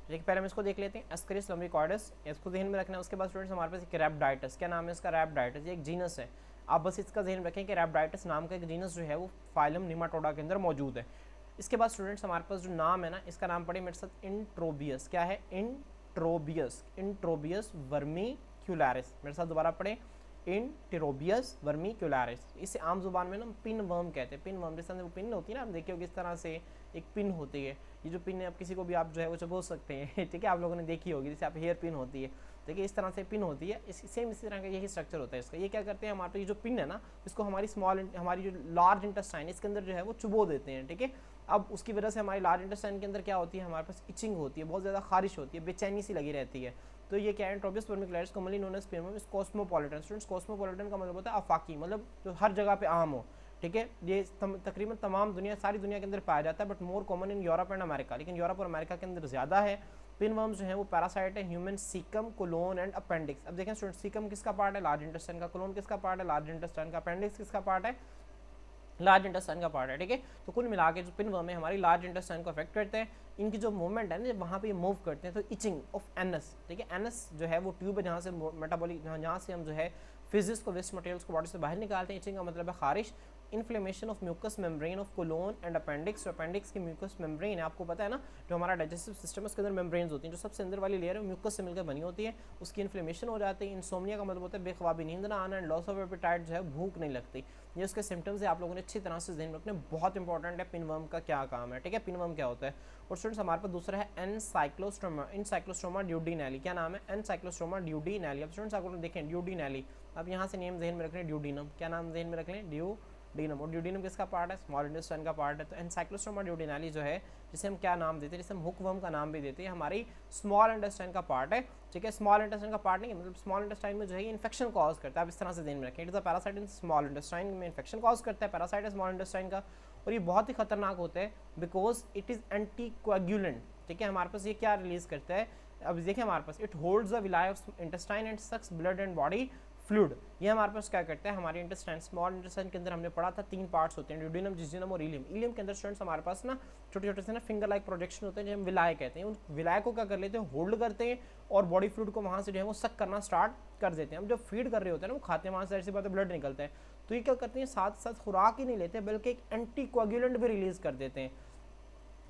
ठीक, पहले हम इसको देख लेते हैं, एस्केरिस लम्ब्रिकॉइडस, इसको ध्यान में रखना है। उसके बाद स्टूडेंट्स हमारे पास एक रैप्टाइटस, क्या नाम है इसका, रैप्टाइटस। ये एक जीनस है, आप बस इसका ध्यान रखें कि रैप्टाइटस नाम का एक जीनस जो है वो फाइलम निमाटोडा के अंदर मौजूद है। इसके बाद स्टूडेंट्स हमारे पास जो नाम है ना, इसका नाम पढ़े मेरे साथ, इंट्रोबियस। क्या है, इंट्रोबियस वर्मिक्युलरिस। मेरे साथ दोबारा पढ़े, इंट्रोबियस वर्मिक्युलरिस। इसे आम जुबान में ना पिन वर्म कहते हैं। पिन वर्म जिस तरह से वो पिन होती है ना, आप देखिए किस तरह से एक पिन होती है। ये जो पिन है, आप किसी को भी आप जो है वो चबो सकते हैं, ठीक है, आप लोगों ने देखी होगी, जैसे आप हेयर पिन होती है, देखिए इस तरह से पिन होती है, सेम इसी तरह का यही स्ट्रक्चर होता है इसका। ये क्या करते हैं, हमारे ये जो पिन है ना, इसको हमारी जो लार्ज इंटेस्टाइन इसके अंदर जो है वो चुबो देते हैं, ठीक है। अब उसकी वजह से हमारी लार्ज इंटेस्टाइन के अंदर क्या होती है, हमारे पास इचिंग होती है, बहुत ज़्यादा खारिश होती है, बेचैनी सी लगी रहती है। तो ये क्या है, enterobius vermicularis commonly known as pin worm is cosmopolitan. Students cosmopolitan का मतलब होता है आफाकी, मतलब जो हर जगह पे आम हो, ठीक है। ये तकरीबन तमाम दुनिया, सारी दुनिया के अंदर पाया जाता है, but more common in Europe and America. लेकिन यूरोप और अमेरिका के अंदर ज़्यादा है, पिन वर्म्स जो है वो पैरासाइट है human caecum, colon and appendix. अब देखें स्टूडेंट, सीकम किसका पार्ट है? लार्ज इंटेस्टाइन का। कोलोन किसका पार्ट है? लार्ज इंटेस्टाइन का। अपेंडिक्स किसका पार्ट है? लार्ज इंटेस्टाइन का पार्ट है, ठीक है। तो कुल मिला के जो पिन वर्म है हमारी लार्ज इंटेस्टाइन को अफेक्ट करते हैं। इनकी जो मूवमेंट है ना, वहाँ पे मूव करते हैं, तो इचिंग ऑफ एनस, ठीक है। एनस जो है वो ट्यूब है जहाँ से मेटाबॉलिक, जहाँ से हम जो है फिजिक्स को, वेस्ट मटेरियल्स को बॉडी से बाहर निकालते हैं। इचिंग का मतलब है खारिश। Inflammation of mucous membrane of colon and appendix. तो अपेंडिक्स की म्यूकस मेम्ब्रेन है, आपको पता है ना, जो हमारा डाइजेस्टिव सिस्टम है उसके अंदर मेम्ब्रेन्स होती हैं, जो सबसे अंदर वाली लेयर है म्यूकस से मिलकर बनी होती है, उसकी इन्फ्लेमेशन हो जाती है। इंसोम्निया का मतलब होता है बेख्वाबी, नींद ना आना, एंड लॉस ऑफ एपेटाइट जो है, भूख नहीं लगती। ये उसके सिम्टम्स है, आप लोगों ने अच्छी तरह से ध्यान में रखने, बहुत इंपॉर्टेंट है पिनवर्म का क्या काम है, ठीक है। पिनवर्म क्या होता है? और स्टूडेंट्स हमारे पास दूसरा है एनसाइक्लोस्टोमा, एनसाइक्लोस्टोमा ड्यूडिनेली। क्या नाम है? एनसाइक्लोस्टोमा ड्यूडिनेली। अब स्टूडेंट्स आप लोग देखें ड्यूडिनेली, अब यहाँ से नेम ध्यान में रख लें, ड्यूडिनम। क्या नाम ध्यान में रख लें? ड्यूडिनम। और ड्यूडिनम किसका पार्ट है? स्मॉल इंटेस्टाइन का पार्ट है। तो एनसाइक्लोस्टोमा ड्यूडिनेली जो है, जिसे हम क्या नाम देते हैं, जिसे हम हुकवर्म का नाम भी देते हैं, हमारी स्मॉल इंटेस्टाइन का पार्ट है, ठीक है। स्मॉल इंटेस्टाइन का पार्ट नहीं, मतलब स्मॉल इंटेस्टाइन में जो है इन्फेक्शन कॉज करता है। आप इस तरह से ध्यान में रखें, it is a parasite in small intestine में इन्फेक्शन कॉज करता है, पैरासाइट है स्मॉल इंटेस्टाइन का। और ये बहुत ही खतरनाक होता है because it is anti coagulant, ठीक है। हमारे पास ये क्या रिलीज करता है? अब देखिए हमारे पास it holds the villi of intestine and sucks blood and body fluid. ये हमारे पास क्या करता है? हमारे इंटेस्टाइन, स्मॉल इंटेस्टाइन के अंदर हमने पढ़ा था 3 पार्ट्स होते हैं, ड्यूडिनम, जिजिनम और इलियम। इलियम के अंदर स्टूडेंट्स हमारे पास ना छोटे छोटे से ना फिंगर लाइक प्रोजेक्शन होते हैं, जो हम विलाय कहते हैं। उन विलाय को क्या कर लेते हैं? होल्ड करते हैं और बॉडी फ्लूइड को वहाँ से जो है वो सक करना स्टार्ट कर देते हैं। हम जब फीड कर रहे होते हैं ना, वो खाते हैं, वहाँ से ऐसी बात है ब्लड निकलता है। तो ये क्या करते हैं? साथ साथ खुराक ही नहीं लेते बल्कि एक एंटी कोएगुलेंट भी रिलीज कर देते हैं।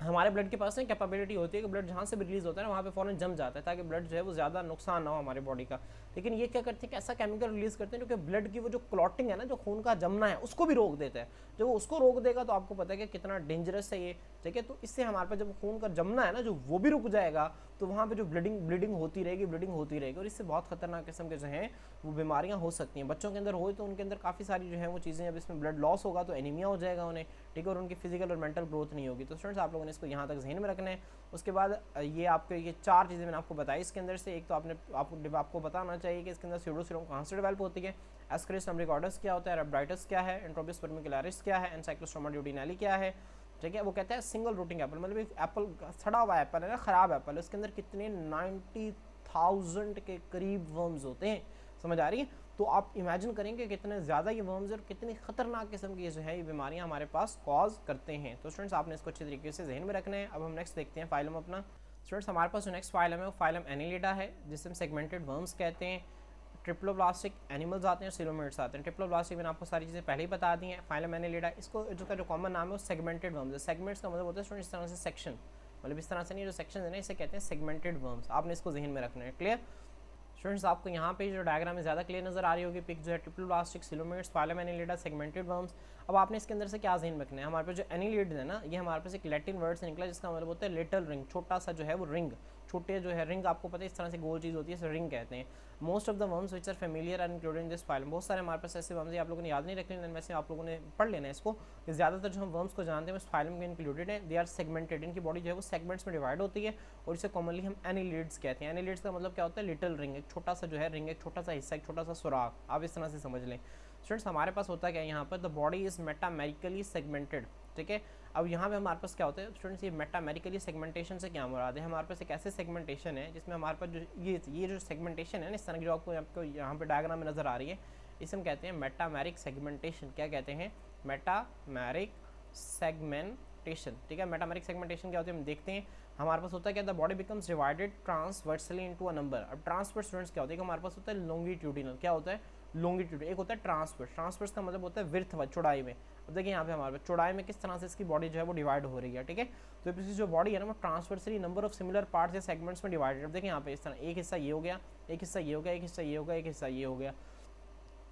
हमारे ब्लड के पास ना कैपेबिलिटी होती है कि ब्लड जहाँ से भी रिलीज होता है ना, वहाँ पे फौरन जम जाता है, ताकि ब्लड जो है वो ज़्यादा नुकसान ना हो हमारी बॉडी का। लेकिन ये क्या करते हैं कि ऐसा केमिकल रिलीज करते हैं जो कि ब्लड की वो जो क्लॉटिंग है ना, जो खून का जमना है, उसको भी रोक देता है। जब वो उसको रोक देगा तो आपको पता है कि कितना डेंजरस है ये, ठीक है। तो इससे हमारे पास जब खून का जमना है ना, जो वो भी रुक जाएगा, तो वहाँ पे जो ब्लीडिंग होती रहेगी, और इससे बहुत खतरनाक किस्म के जो हैं वो बीमारियाँ हो सकती हैं। बच्चों के अंदर हो तो उनके अंदर काफ़ी सारी जो है वो चीज़ें, अब इसमें ब्लड लॉस होगा तो एनीमिया हो जाएगा उन्हें, ठीक है, और उनकी फिजिकल और मेंटल ग्रोथ नहीं होगी। तो स्टूडेंट्स आप लोगों ने इसको यहाँ तक ध्यान में रखना है। उसके बाद ये आपके ये 4 चीज़ें मैंने आपको बताई इसके अंदर से। एक तो आपको बताना चाहिए कि इसके अंदर स्यूडोसीरम कहाँ से डेवलप होती है, एस्केरिस निम्बोइडस क्या होता है, रेब्राइटस क्या है, एंट्रोपिस वर्मिकुलरिस क्या है, एनसाइक्लोस्टोमा ड्यूडिनेली क्या है, ठीक है। वो कहता है सिंगल रूटिंग एप्पल, मतलब एक एप्पल सड़ा हुआ एप्पल है ना, ख़राब एप्पल, उसके अंदर कितने 90,000 के करीब वर्म्स होते हैं, समझ आ रही है? तो आप इमेजिन करेंगे कितने ज़्यादा ये वर्म्स और कितनी खतरनाक किस्म की जो है ये बीमारियां हमारे पास कॉज करते हैं। तो स्टूडेंट्स आपने इसको अच्छे तरीके से जहन में रखना है। अब हम नेक्स्ट देखते हैं फाइलम अपना। स्टूडेंट्स हमारे पास जो नेक्स्ट फाइलम है वो फाइलम एनिलिडा है, जिसे हम सेगमेंटेड वर्म्स कहते हैं। ट्रिप्लोब्लास्टिक एनिमल्स आते हैं, सिलोमेट्स आते हैं। ट्रिप्लोब्लास्टिक मैंने आपको सारी चीज़ें पहले ही बता दी हैं। फाइलम एनिलिडा, इसको जो कॉमन नाम है वो सेगमेंटेड वर्म्स है। सेगमेंट्स का मतलब होता है स्टूडेंट इस तरह से सेक्शन, मतलब इस तरह से नहीं, जो सेक्शन है ना इसे कहते हैं सेगमेंटेड वर्म्स। आपने इसको जहन में रखना है, क्लियर? स्टूडेंट्स आपको यहाँ पे जो डायग्राम है ज़्यादा क्लियर नजर आ रही होगी, पिक जो है triploblastic, coelomates, phylum Annelida, segmented worms. अब आपने इसके अंदर से क्या ध्यान रखना है? हमारे पास जो एनिलिड है ना, ये हमारे पास एक लैटिन वर्ड से निकला जिसका मतलब होता है लिटिल रिंग, छोटा सा जो है वो रिंग, छोटे जो है रिंग, आपको पता है इस तरह से गोल चीज़ होती है, इसे रिंग कहते हैं। Most of the worms which are familiar are included in this phylum, बहुत सारे हमारे पास ऐसे वर्म्स हैं, आप लोगों ने याद नहीं रखने, वैसे आप लोगों ने पढ़ लेना है इसको। ज़्यादातर जो हम वर्म्स को जानते हैं उस फाइलम में इंक्लूडेड है। दे आर सेगमेंटेड, इनकी बॉडी जो है वो सेगमेंट्स में डिवाइड होती है, और इसे कॉमनली हम एनिलिड्स कहते हैं। एनिलिड्स का मतलब क्या होता है? लिटिल रिंग, एक छोटा सा जो है रिंग, एक छोटा सा हिस्सा, एक छोटा सा सुराख, आप इस तरह से समझ लें। स्टूडेंट्स हमारे पास होता क्या है यहाँ पर? The body is metamerically segmented, ठीक है। अब यहाँ पे हमारे पास क्या होता है स्टूडेंट्स? ये मेटामेरिकली सेगमेंटेशन से क्या मुराद है? हमारे पास एक ऐसे सेगमेंटेशन है जिसमें हमारे पास जो ये जो सेगमेंटेशन है ना, इस तरह की जो आपको यहाँ पे डायग्राम में नजर आ रही है, इसे हम कहते हैं मेटामेरिक सेगमेंटेशन। क्या कहते हैं? मेटामेरिक सेगमेंटेशन, ठीक है। मेटामेरिक सेगमेंटेशन क्या होती है हम देखते हैं। हमारे पास होता है क्या? The body becomes divided transversely into a number. अब ट्रांसवर्स स्टूडेंट्स क्या होता है कि हमारे पास होता है लॉन्गिट्यूडिनल, क्या होता है? लॉन्गिट्यूड, एक होता है ट्रांसवर्स। ट्रांसवर्स का मतलब होता है विड्थ, चौड़ाई में। अब देखिए यहाँ पे हमारे पास चौड़ाई में किस तरह से इसकी बॉडी जो है वो डिवाइड हो रही है, ठीक है। तो इसकी जो बॉडी है ना वो transversely number of similar parts या सेगमेंट्स में डिवाइडेड। अब देखिए यहाँ पे इस तरह एक हिस्सा ये हो गया, एक हिस्सा ये हो गया, एक हिस्सा ये हो गया, एक हिस्सा ये हो गया।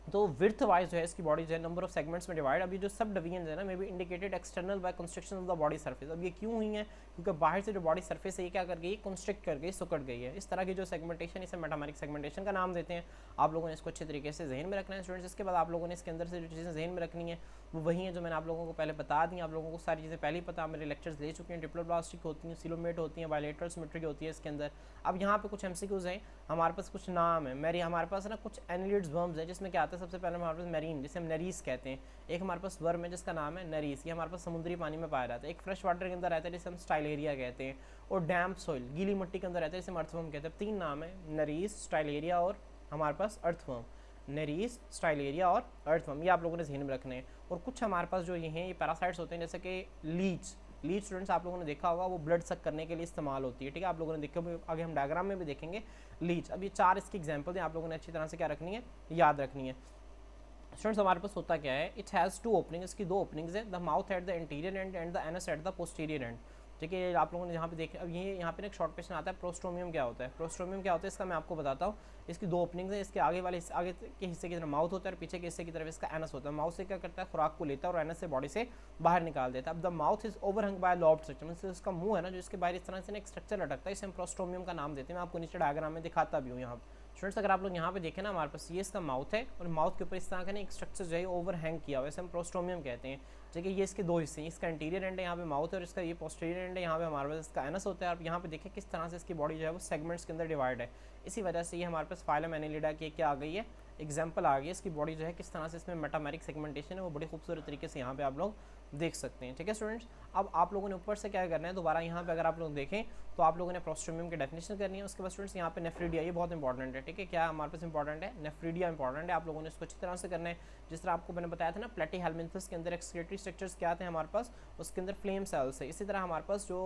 तो विड्थ वाइज जो है इसकी बॉडी जो है नंबर ऑफ सेगमेंट्स में डिवाइड। अब ये जो सब डिवीजन है ना may be indicated external by construction of the body surface. अब ये क्यों हुई है? क्योंकि बाहर से जो बॉडी सरफेस है ये क्या कर गई? कंस्ट्रक्ट कर गई, सुकड़ गई है। इस तरह की जो सेगमेंटेशन, इसे मेटामेरिक सेगमेंटेशन का नाम देते हैं। आप लोगों ने इसको अच्छे तरीके से जहन में रखना है स्टूडेंट्स। इसके बाद आप लोगों ने इसके अंदर से जो चीज़ें जहन में रखनी है वो वही है जो मैंने आप लोगों को पहले बता दी। आप लोगों को सारी चीज़ें पहले ही पता, मेरे लेक्चर्स ले चुके हैं। डिप्लोब्लास्टिक होती हैं, सिलोमेट होती हैं, बायलेटरल सिमेट्री होती है इसके अंदर। अब यहाँ पे कुछ एमसीक्यूज हैं, हमारे पास कुछ नाम है मेरी, हमारे पास ना कुछ एनिलिड्स वर्म्स है, जिसमें क्या आता है सबसे पहले हमारे पास मेरीन, जिसे हम नरीस कहते हैं। एक हमारे पास वर्म है जिसका नाम है नरीस, ये हमारे पास समुद्री पानी में पाया जाता है। एक फ्रेश वाटर के अंदर रहता है जिसे हम स्टाइलेरिया कहते हैं, और डैम्प सॉइल, गीली मिट्टी के अंदर रहता है जिसे हम अर्थवर्म कहते हैं। तीन नाम है, नरीस, स्टाइलेरिया और हमारे पास अर्थवर्म। नरीस, स्टाइलेरिया और अर्थवर्म, ये आप लोगों ने ध्यान में रखने हैं। और कुछ हमारे पास जो ये हैं ये पैरासाइट्स होते हैं, जैसे कि लीच। लीच स्टूडेंट्स आप लोगों ने देखा होगा, वो ब्लड सक करने के लिए इस्तेमाल होती है, ठीक है। आप लोगों ने देखा, आगे हम डायग्राम में भी देखेंगे लीच। अब ये चार इसकी एग्जाम्पल हैं, आप लोगों ने अच्छी तरह से क्या रखनी है, याद रखनी है। स्टूडेंट्स हमारे पास होता क्या है, इट हैज़ टू ओपनिंग, इसकी दो ओपनिंग्स है, the mouth at the interior and and the anus at the posterior and, ठीक है। आप लोगों ने यहाँ पे देख, अब ये यहाँ पे एक शॉर्ट क्वेश्चन आता है, प्रोस्टोमियम क्या होता है। प्रोस्टोमियम क्या होता है इसका मैं आपको बताता हूँ। इसकी दो ओपनिंग्स हैं, इसके आगे वाले आगे के हिस्से की तरफ माउथ होता है और पीछे के हिस्से की तरफ इसका एनस होता है। माउथ से क्या करता है, खुराक को लेता है और एनस से बॉडी से बाहर निकाल देता है। अब the mouth is overhung by lobed structure, मतलब इसका मुंह है ना जो इसके बाहर इस तरह से एक स्ट्रक्चर लटकता है, इसे हम प्रोस्टोमियम का नाम देते हैं। मैं आपको नीचे डायग्राम में दिखाता भी हूँ। यहाँ स्टूडेंट्स अगर आप लोग यहाँ पे देखें ना, हमारे पास ये इसका माउथ है और माउथ के ऊपर इस तरह का ना एक स्ट्रक्चर जो है ओवर हैंग किया हुआ है, इसे हम प्रोस्टोमियम कहते हैं, ठीक है। ये इसके दो हिस्से हैं, इसका इंटीरियर एंड है यहाँ पे माउथ है और इसका ये पोस्टीरियर एंड है, यहाँ पे हमारे पास इसका एनस होता है। आप यहाँ पे देखें किस तरह से इसकी बॉडी जो है वो सेगमेंट्स के अंदर डिवाइड है। इसी वजह से ये हमारे पास फाइलम एनिलिडा की क्या आ गई है, एग्जाम्पल आ गई है। इसकी बॉडी जो है किस तरह से इसमें मेटामेरिक सेगमेंटेशन है वो बड़ी खूबसूरत तरीके से यहाँ पे आप लोग देख सकते हैं, ठीक है स्टूडेंट्स। अब आप लोगों ने ऊपर से क्या करना है, दोबारा यहाँ पे अगर आप लोग देखें तो आप लोगों ने प्रोस्टोमियम की डेफिनेशन करनी है। उसके बाद स्टूडेंट्स यहाँ पे नेफ्रीडिया, ये बहुत इंपॉर्टेंट है, ठीक है। क्या हमारे पास इंपॉर्टेंट है, नेफ्रीडिया इंपॉर्टेंट है, आप लोगों ने इसको अच्छी तरह से करना है। जिस तरह आपको मैंने बताया था ना, प्लेटीहेल्मिन्थस के अंदर एक्सक्रीटरी स्ट्रक्चर्स क्या आते हैं हमारे पास, उसके अंदर फ्लेम सेल्स है। इसी तरह हमारे पास जो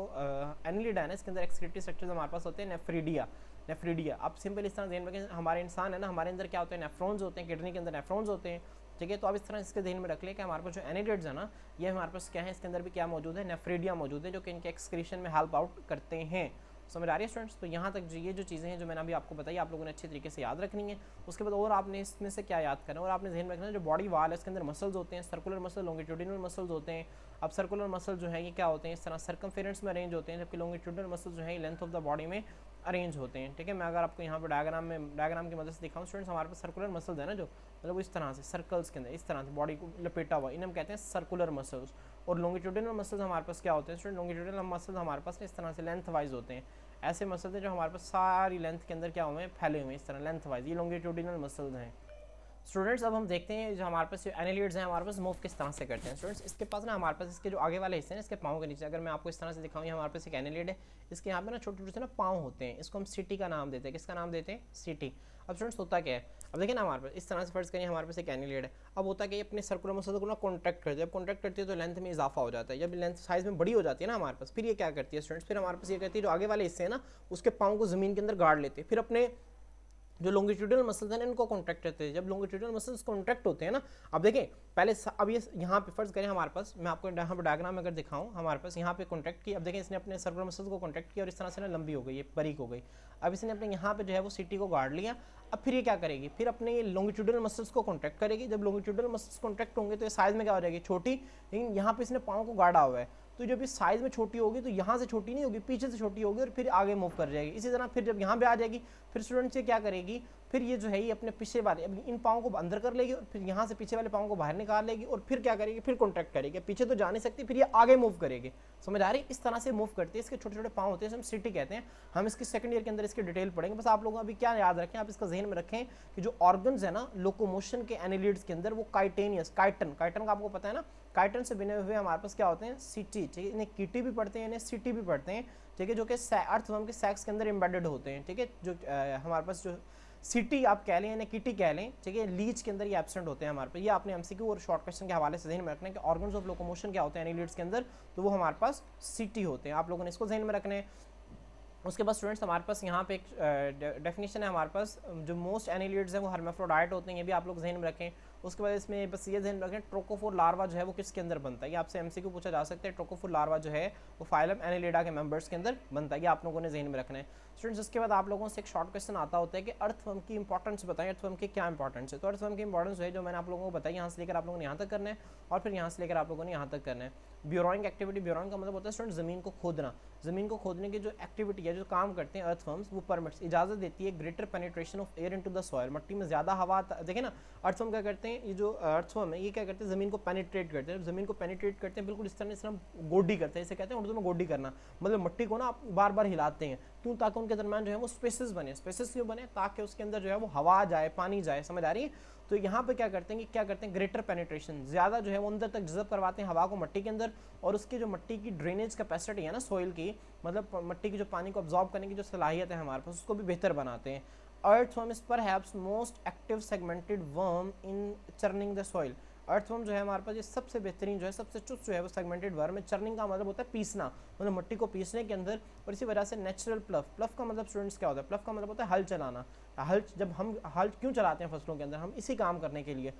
एनिलिडा है इसके अंदर एक्सक्रीटरी स्ट्रक्चर्स हमारे पास होते हैं नेफ्रीडिया। नेफ्रीडिया आप सिंपल इस तरह ध्यान रखें, हमारे इंसान है ना, हमारे अंदर क्या होते हैं, नेफ्रॉन्स होते हैं, किडनी के अंदर नेफ्रॉन्स होते हैं, ठीक है। तो आप इस तरह इसके ध्यान में रख लें कि हमारे पास जो एनिलिड्स है ना, ये हमारे पास क्या है, इसके अंदर भी क्या मौजूद है, नेफ्रीडिया मौजूद है, जो कि इनके एक्सक्रीशन में हेल्प आउट करते हैं। समझ आ रही है स्टूडेंट्स। तो यहाँ तक ये जो चीज़ें हैं जो मैंने अभी आपको बताई, आप लोगों ने अच्छी तरीके से याद रखनी है। उसके बाद और आपने इसमें से क्या याद करना है, और आपने ध्यान रखना है जो बॉडी वाल है इसके अंदर मसल्स होते हैं, सर्कुलर मसल, लॉन्गिट्यूडिनल मसल्स होते हैं। अब सर्कुलर मसल जो है ये क्या होते हैं, इस तरह सर्कमफेरेंस में अरेंज होते हैं, जबकि लॉन्गिट्यूडिनल मसल जो है लेंथ ऑफ द बॉडी में अरेंज होते हैं, ठीक है। मैं अगर आपको यहाँ पर डायग्राम की मदद से दिखाऊँ स्टूडेंट्स, हमारे पास सर्कुलर मसल्स है ना जो, मतलब इस तरह से सर्कल्स के अंदर इस तरह से बॉडी को लपेटा हुआ, इन्हें हम कहते हैं सर्कुलर मसल्स। और लॉन्गिट्यूडिनल मसल्स हमारे पास क्या होते हैं स्टूडेंट, लॉन्गिट्यूडिनल मसल्स हमारे पास इस तरह से लेंथ वाइज होते हैं। ऐसे मसल्स हैं जो हमारे पास सारी लेंथ के अंदर क्या हुए हैं, फैले हुए हैं इस तरह लेंथ वाइज, ये लॉन्गिट्यूडिनल मसल्स हैं स्टूडेंट्स। अब हम देखते हैं जो हमारे पास एनिलिड्स हैं हमारे पास मूव किस तरह से करते हैं स्टूडेंट्स। इसके पास ना हमारे पास इसके जो आगे वाले हिस्से हैं इसके पाँव के नीचे, अगर मैं आपको इस तरह से दिखाऊँ, हमारे पास एक एनिलिड है, इसके यहाँ पे ना छोटे छोटे से ना पाँव होते हैं, इसको हम सिटी का नाम देते हैं। किसका नाम देते हैं, सिटी। अब स्टूडेंट्स होता क्या है, अब देखिए ना हमारे पास इस तरह से फर्ज करिए हमारे पास एक एनिलिड है। अब होता क्या है, अपने सर्कुलर मसल को ना कॉन्ट्रैक्ट करती है, जब कॉन्ट्रैक्ट करती है तो लेंथ में इजाफा हो जाता है। जब लेंथ साइज में बड़ी हो जाती है ना हमारे पास, फिर ये क्या करती है स्टूडेंट्स, फिर हमारे पास ये कहती है जो आगे वाले हिस्से हैं ना उसके पाँव को जमीन के अंदर गाड़ लेते हैं, फिर अपने जो लॉन्गिट्यूडिनल मसल्स हैं इनको कॉन्ट्रैक्ट करते हैं। जब लॉन्गिट्यूडिनल मसल्स कॉन्ट्रैक्ट होते हैं ना, अब देखें पहले अब ये यहाँ पे फर्ज करें हमारे पास, मैं आपको यहाँ पे डायग्राम में अगर दिखाऊं, हमारे पास यहाँ पे कॉन्ट्रैक्ट की, अब देखें इसने अपने सर्कुलर मसल्स को कॉन्ट्रैक्ट किया और इस तरह से ना लंबी हो गई, ये बारीक हो गई। अब इसने अपने यहाँ पे जो है वो सिटी को गाड़ लिया। अब फिर ये क्या करेगी, फिर अपने लॉन्गिट्यूडिनल मसल्स को कॉन्ट्रैक्ट करेगी। जब लॉन्गिट्यूडिनल मसल्स कॉन्ट्रैक्ट होंगे तो ये साइज में क्या हो जाएगी, छोटी, लेकिन यहाँ पे इसने पाँव को गाड़ा हुआ है, तो जब इस साइज में छोटी होगी तो यहाँ से छोटी नहीं होगी, पीछे से छोटी होगी और फिर आगे मूव कर जाएगी। इसी तरह फिर जब यहाँ पे आ जाएगी, फिर स्टूडेंट से क्या करेगी, फिर ये जो है ये अपने पीछे वाले इन पाँव को अंदर कर लेगी और फिर यहाँ से पीछे वाले पाँव को बाहर निकाल लेगी और फिर क्या करेगी, फिर कॉन्ट्रैक्ट करेगी। पीछे तो जा नहीं सकती, फिर ये आगे मूव करेगी। समझ आ रही, इस तरह से मूव करती है। इसके छोटे छोटे पाँव होते हैं, हम सिटी कहते हैं। हम इसकी सेकंड ईयर के अंदर इसकी डिटेल पढ़ेंगे। बस आप लोग अभी क्या याद रखें, आप इसका जहन में रखें कि जो ऑर्गन्स है ना लोकोमोशन के एनिलिड्स के अंदर, वो काइटेनियस, काइटन का आपको पता है ना, काइटन से बने हुए हमारे पास क्या होते हैं, सिटी, ठीक है। इन्हें कीटी भी पढ़ते हैं, इन्हें सिटी भी पढ़ते हैं, ठीक है, जो कि अर्थवर्म के सेक्स के अंदर एम्बेडेड होते हैं, ठीक है। जो हमारे पास जो सिटी आप कह लें यानी किटी कह लें, ठीक है, लीच के अंदर ये एब्सेंट होते हैं हमारे पास। ये आपने एमसीक्यू और शॉर्ट क्वेश्चन के हवाले से ध्यान में रखना है कि ऑर्गन्स ऑफ लोकोमोशन क्या होते हैं एनिलिड्स के अंदर, तो वो हमारे पास सिटी होते हैं। आप लोगों ने इसको ध्यान में रखना है। उसके बाद स्टूडेंट्स हमारे पास यहाँ पे एक डेफिनेशन है हमारे पास, जो मोस्ट एनिलिड्स हैं वो हर्माफ्रोडाइट होते हैं, ये भी आप लोग ध्यान में रखें। उसके बाद इसमें बस ये ध्यान रखें ट्रोकोफोर लार्वा जो है वो किसके अंदर बनता है, ये आपसे एमसीक्यू पूछा जा सकता है। ट्रोकोफोर लार्वा जो है वो फाइलम एनिलिडा के मेंबर्स के अंदर बनता है, ये आप लोगों ने ध्यान में रखना है स्टूडेंट्स। इसके बाद आप लोगों से एक शॉर्ट क्वेश्चन आता होता है कि अर्थवर्म की इंपॉर्टेंस बताएं, अर्थवर्म की क्या इंपॉर्टेंस है। तो अर्थवर्म की इंपॉर्टेंस है जो मैंने आप लोगों को बताई, यहाँ से लेकर आप लोगों ने यहाँ तक करना है और फिर यहाँ से लेकर आप लोगों ने यहाँ तक करना है। ब्यूरोइंग एक्टिविटी, ब्यूरोइंग का मतलब होता है स्टूडेंट ज़मीन को खोदना। ज़मीन को खोदने की जो एक्टिविटी है, जो काम करते हैं अर्थवर्म्स, वो परमिट्स, इजाज़त देती है greater penetration of air into the soil. मट्टी में ज़्यादा हवा, देखें ना अर्थवर्म क्या करते हैं, ये जो अर्थवर्म है ये क्या करते हैं, ज़मीन को पेनिट्रेट करते हैं। ज़मीन को पेनिट्रेट करते हैं बिल्कुल इस तरह गोडी करते हैं, इसे कहते हैं उर्दू में गोडी करना, मतलब मट्टी को ना आप बार बार हिलाते हैं, क्यों, ताकि उनके दरमियान जो है वो स्पेसेस बने। स्पेसेस क्यों बने, ताकि उसके अंदर जो है वो हवा जाए, पानी जाए, समझ आ रही है। तो यहाँ पे क्या करते हैं कि क्या करते हैं, ग्रेटर पेनिट्रेशन, ज़्यादा जो है वो अंदर तक जज़ब करवाते हैं हवा को मट्टी के अंदर, और उसकी जो मट्टी की ड्रेनेज कैपेसिटी है ना सॉइल की, मतलब मट्टी की जो पानी को अब्जॉर्ब करने की जो सलाहियत है हमारे पास, उसको भी बेहतर बनाते हैं। Earthworm is perhaps most active segmented worm in churning the soil. Earthworm जो है हमारे पास ये सबसे बेहतरीन जो है, सबसे चुस्त जो है वो सेगमेंटेड वर्म है। चर्निंग का मतलब होता है पीसना, मतलब मट्टी को पीसने के अंदर। और इसी वजह से नेचुरल प्लफ, प्लफ का मतलब स्टूडेंट्स क्या होता है, प्लफ का मतलब होता है हल चलाना। हल, जब हम हल क्यों चलाते हैं फसलों के अंदर, हम इसी काम करने के लिए,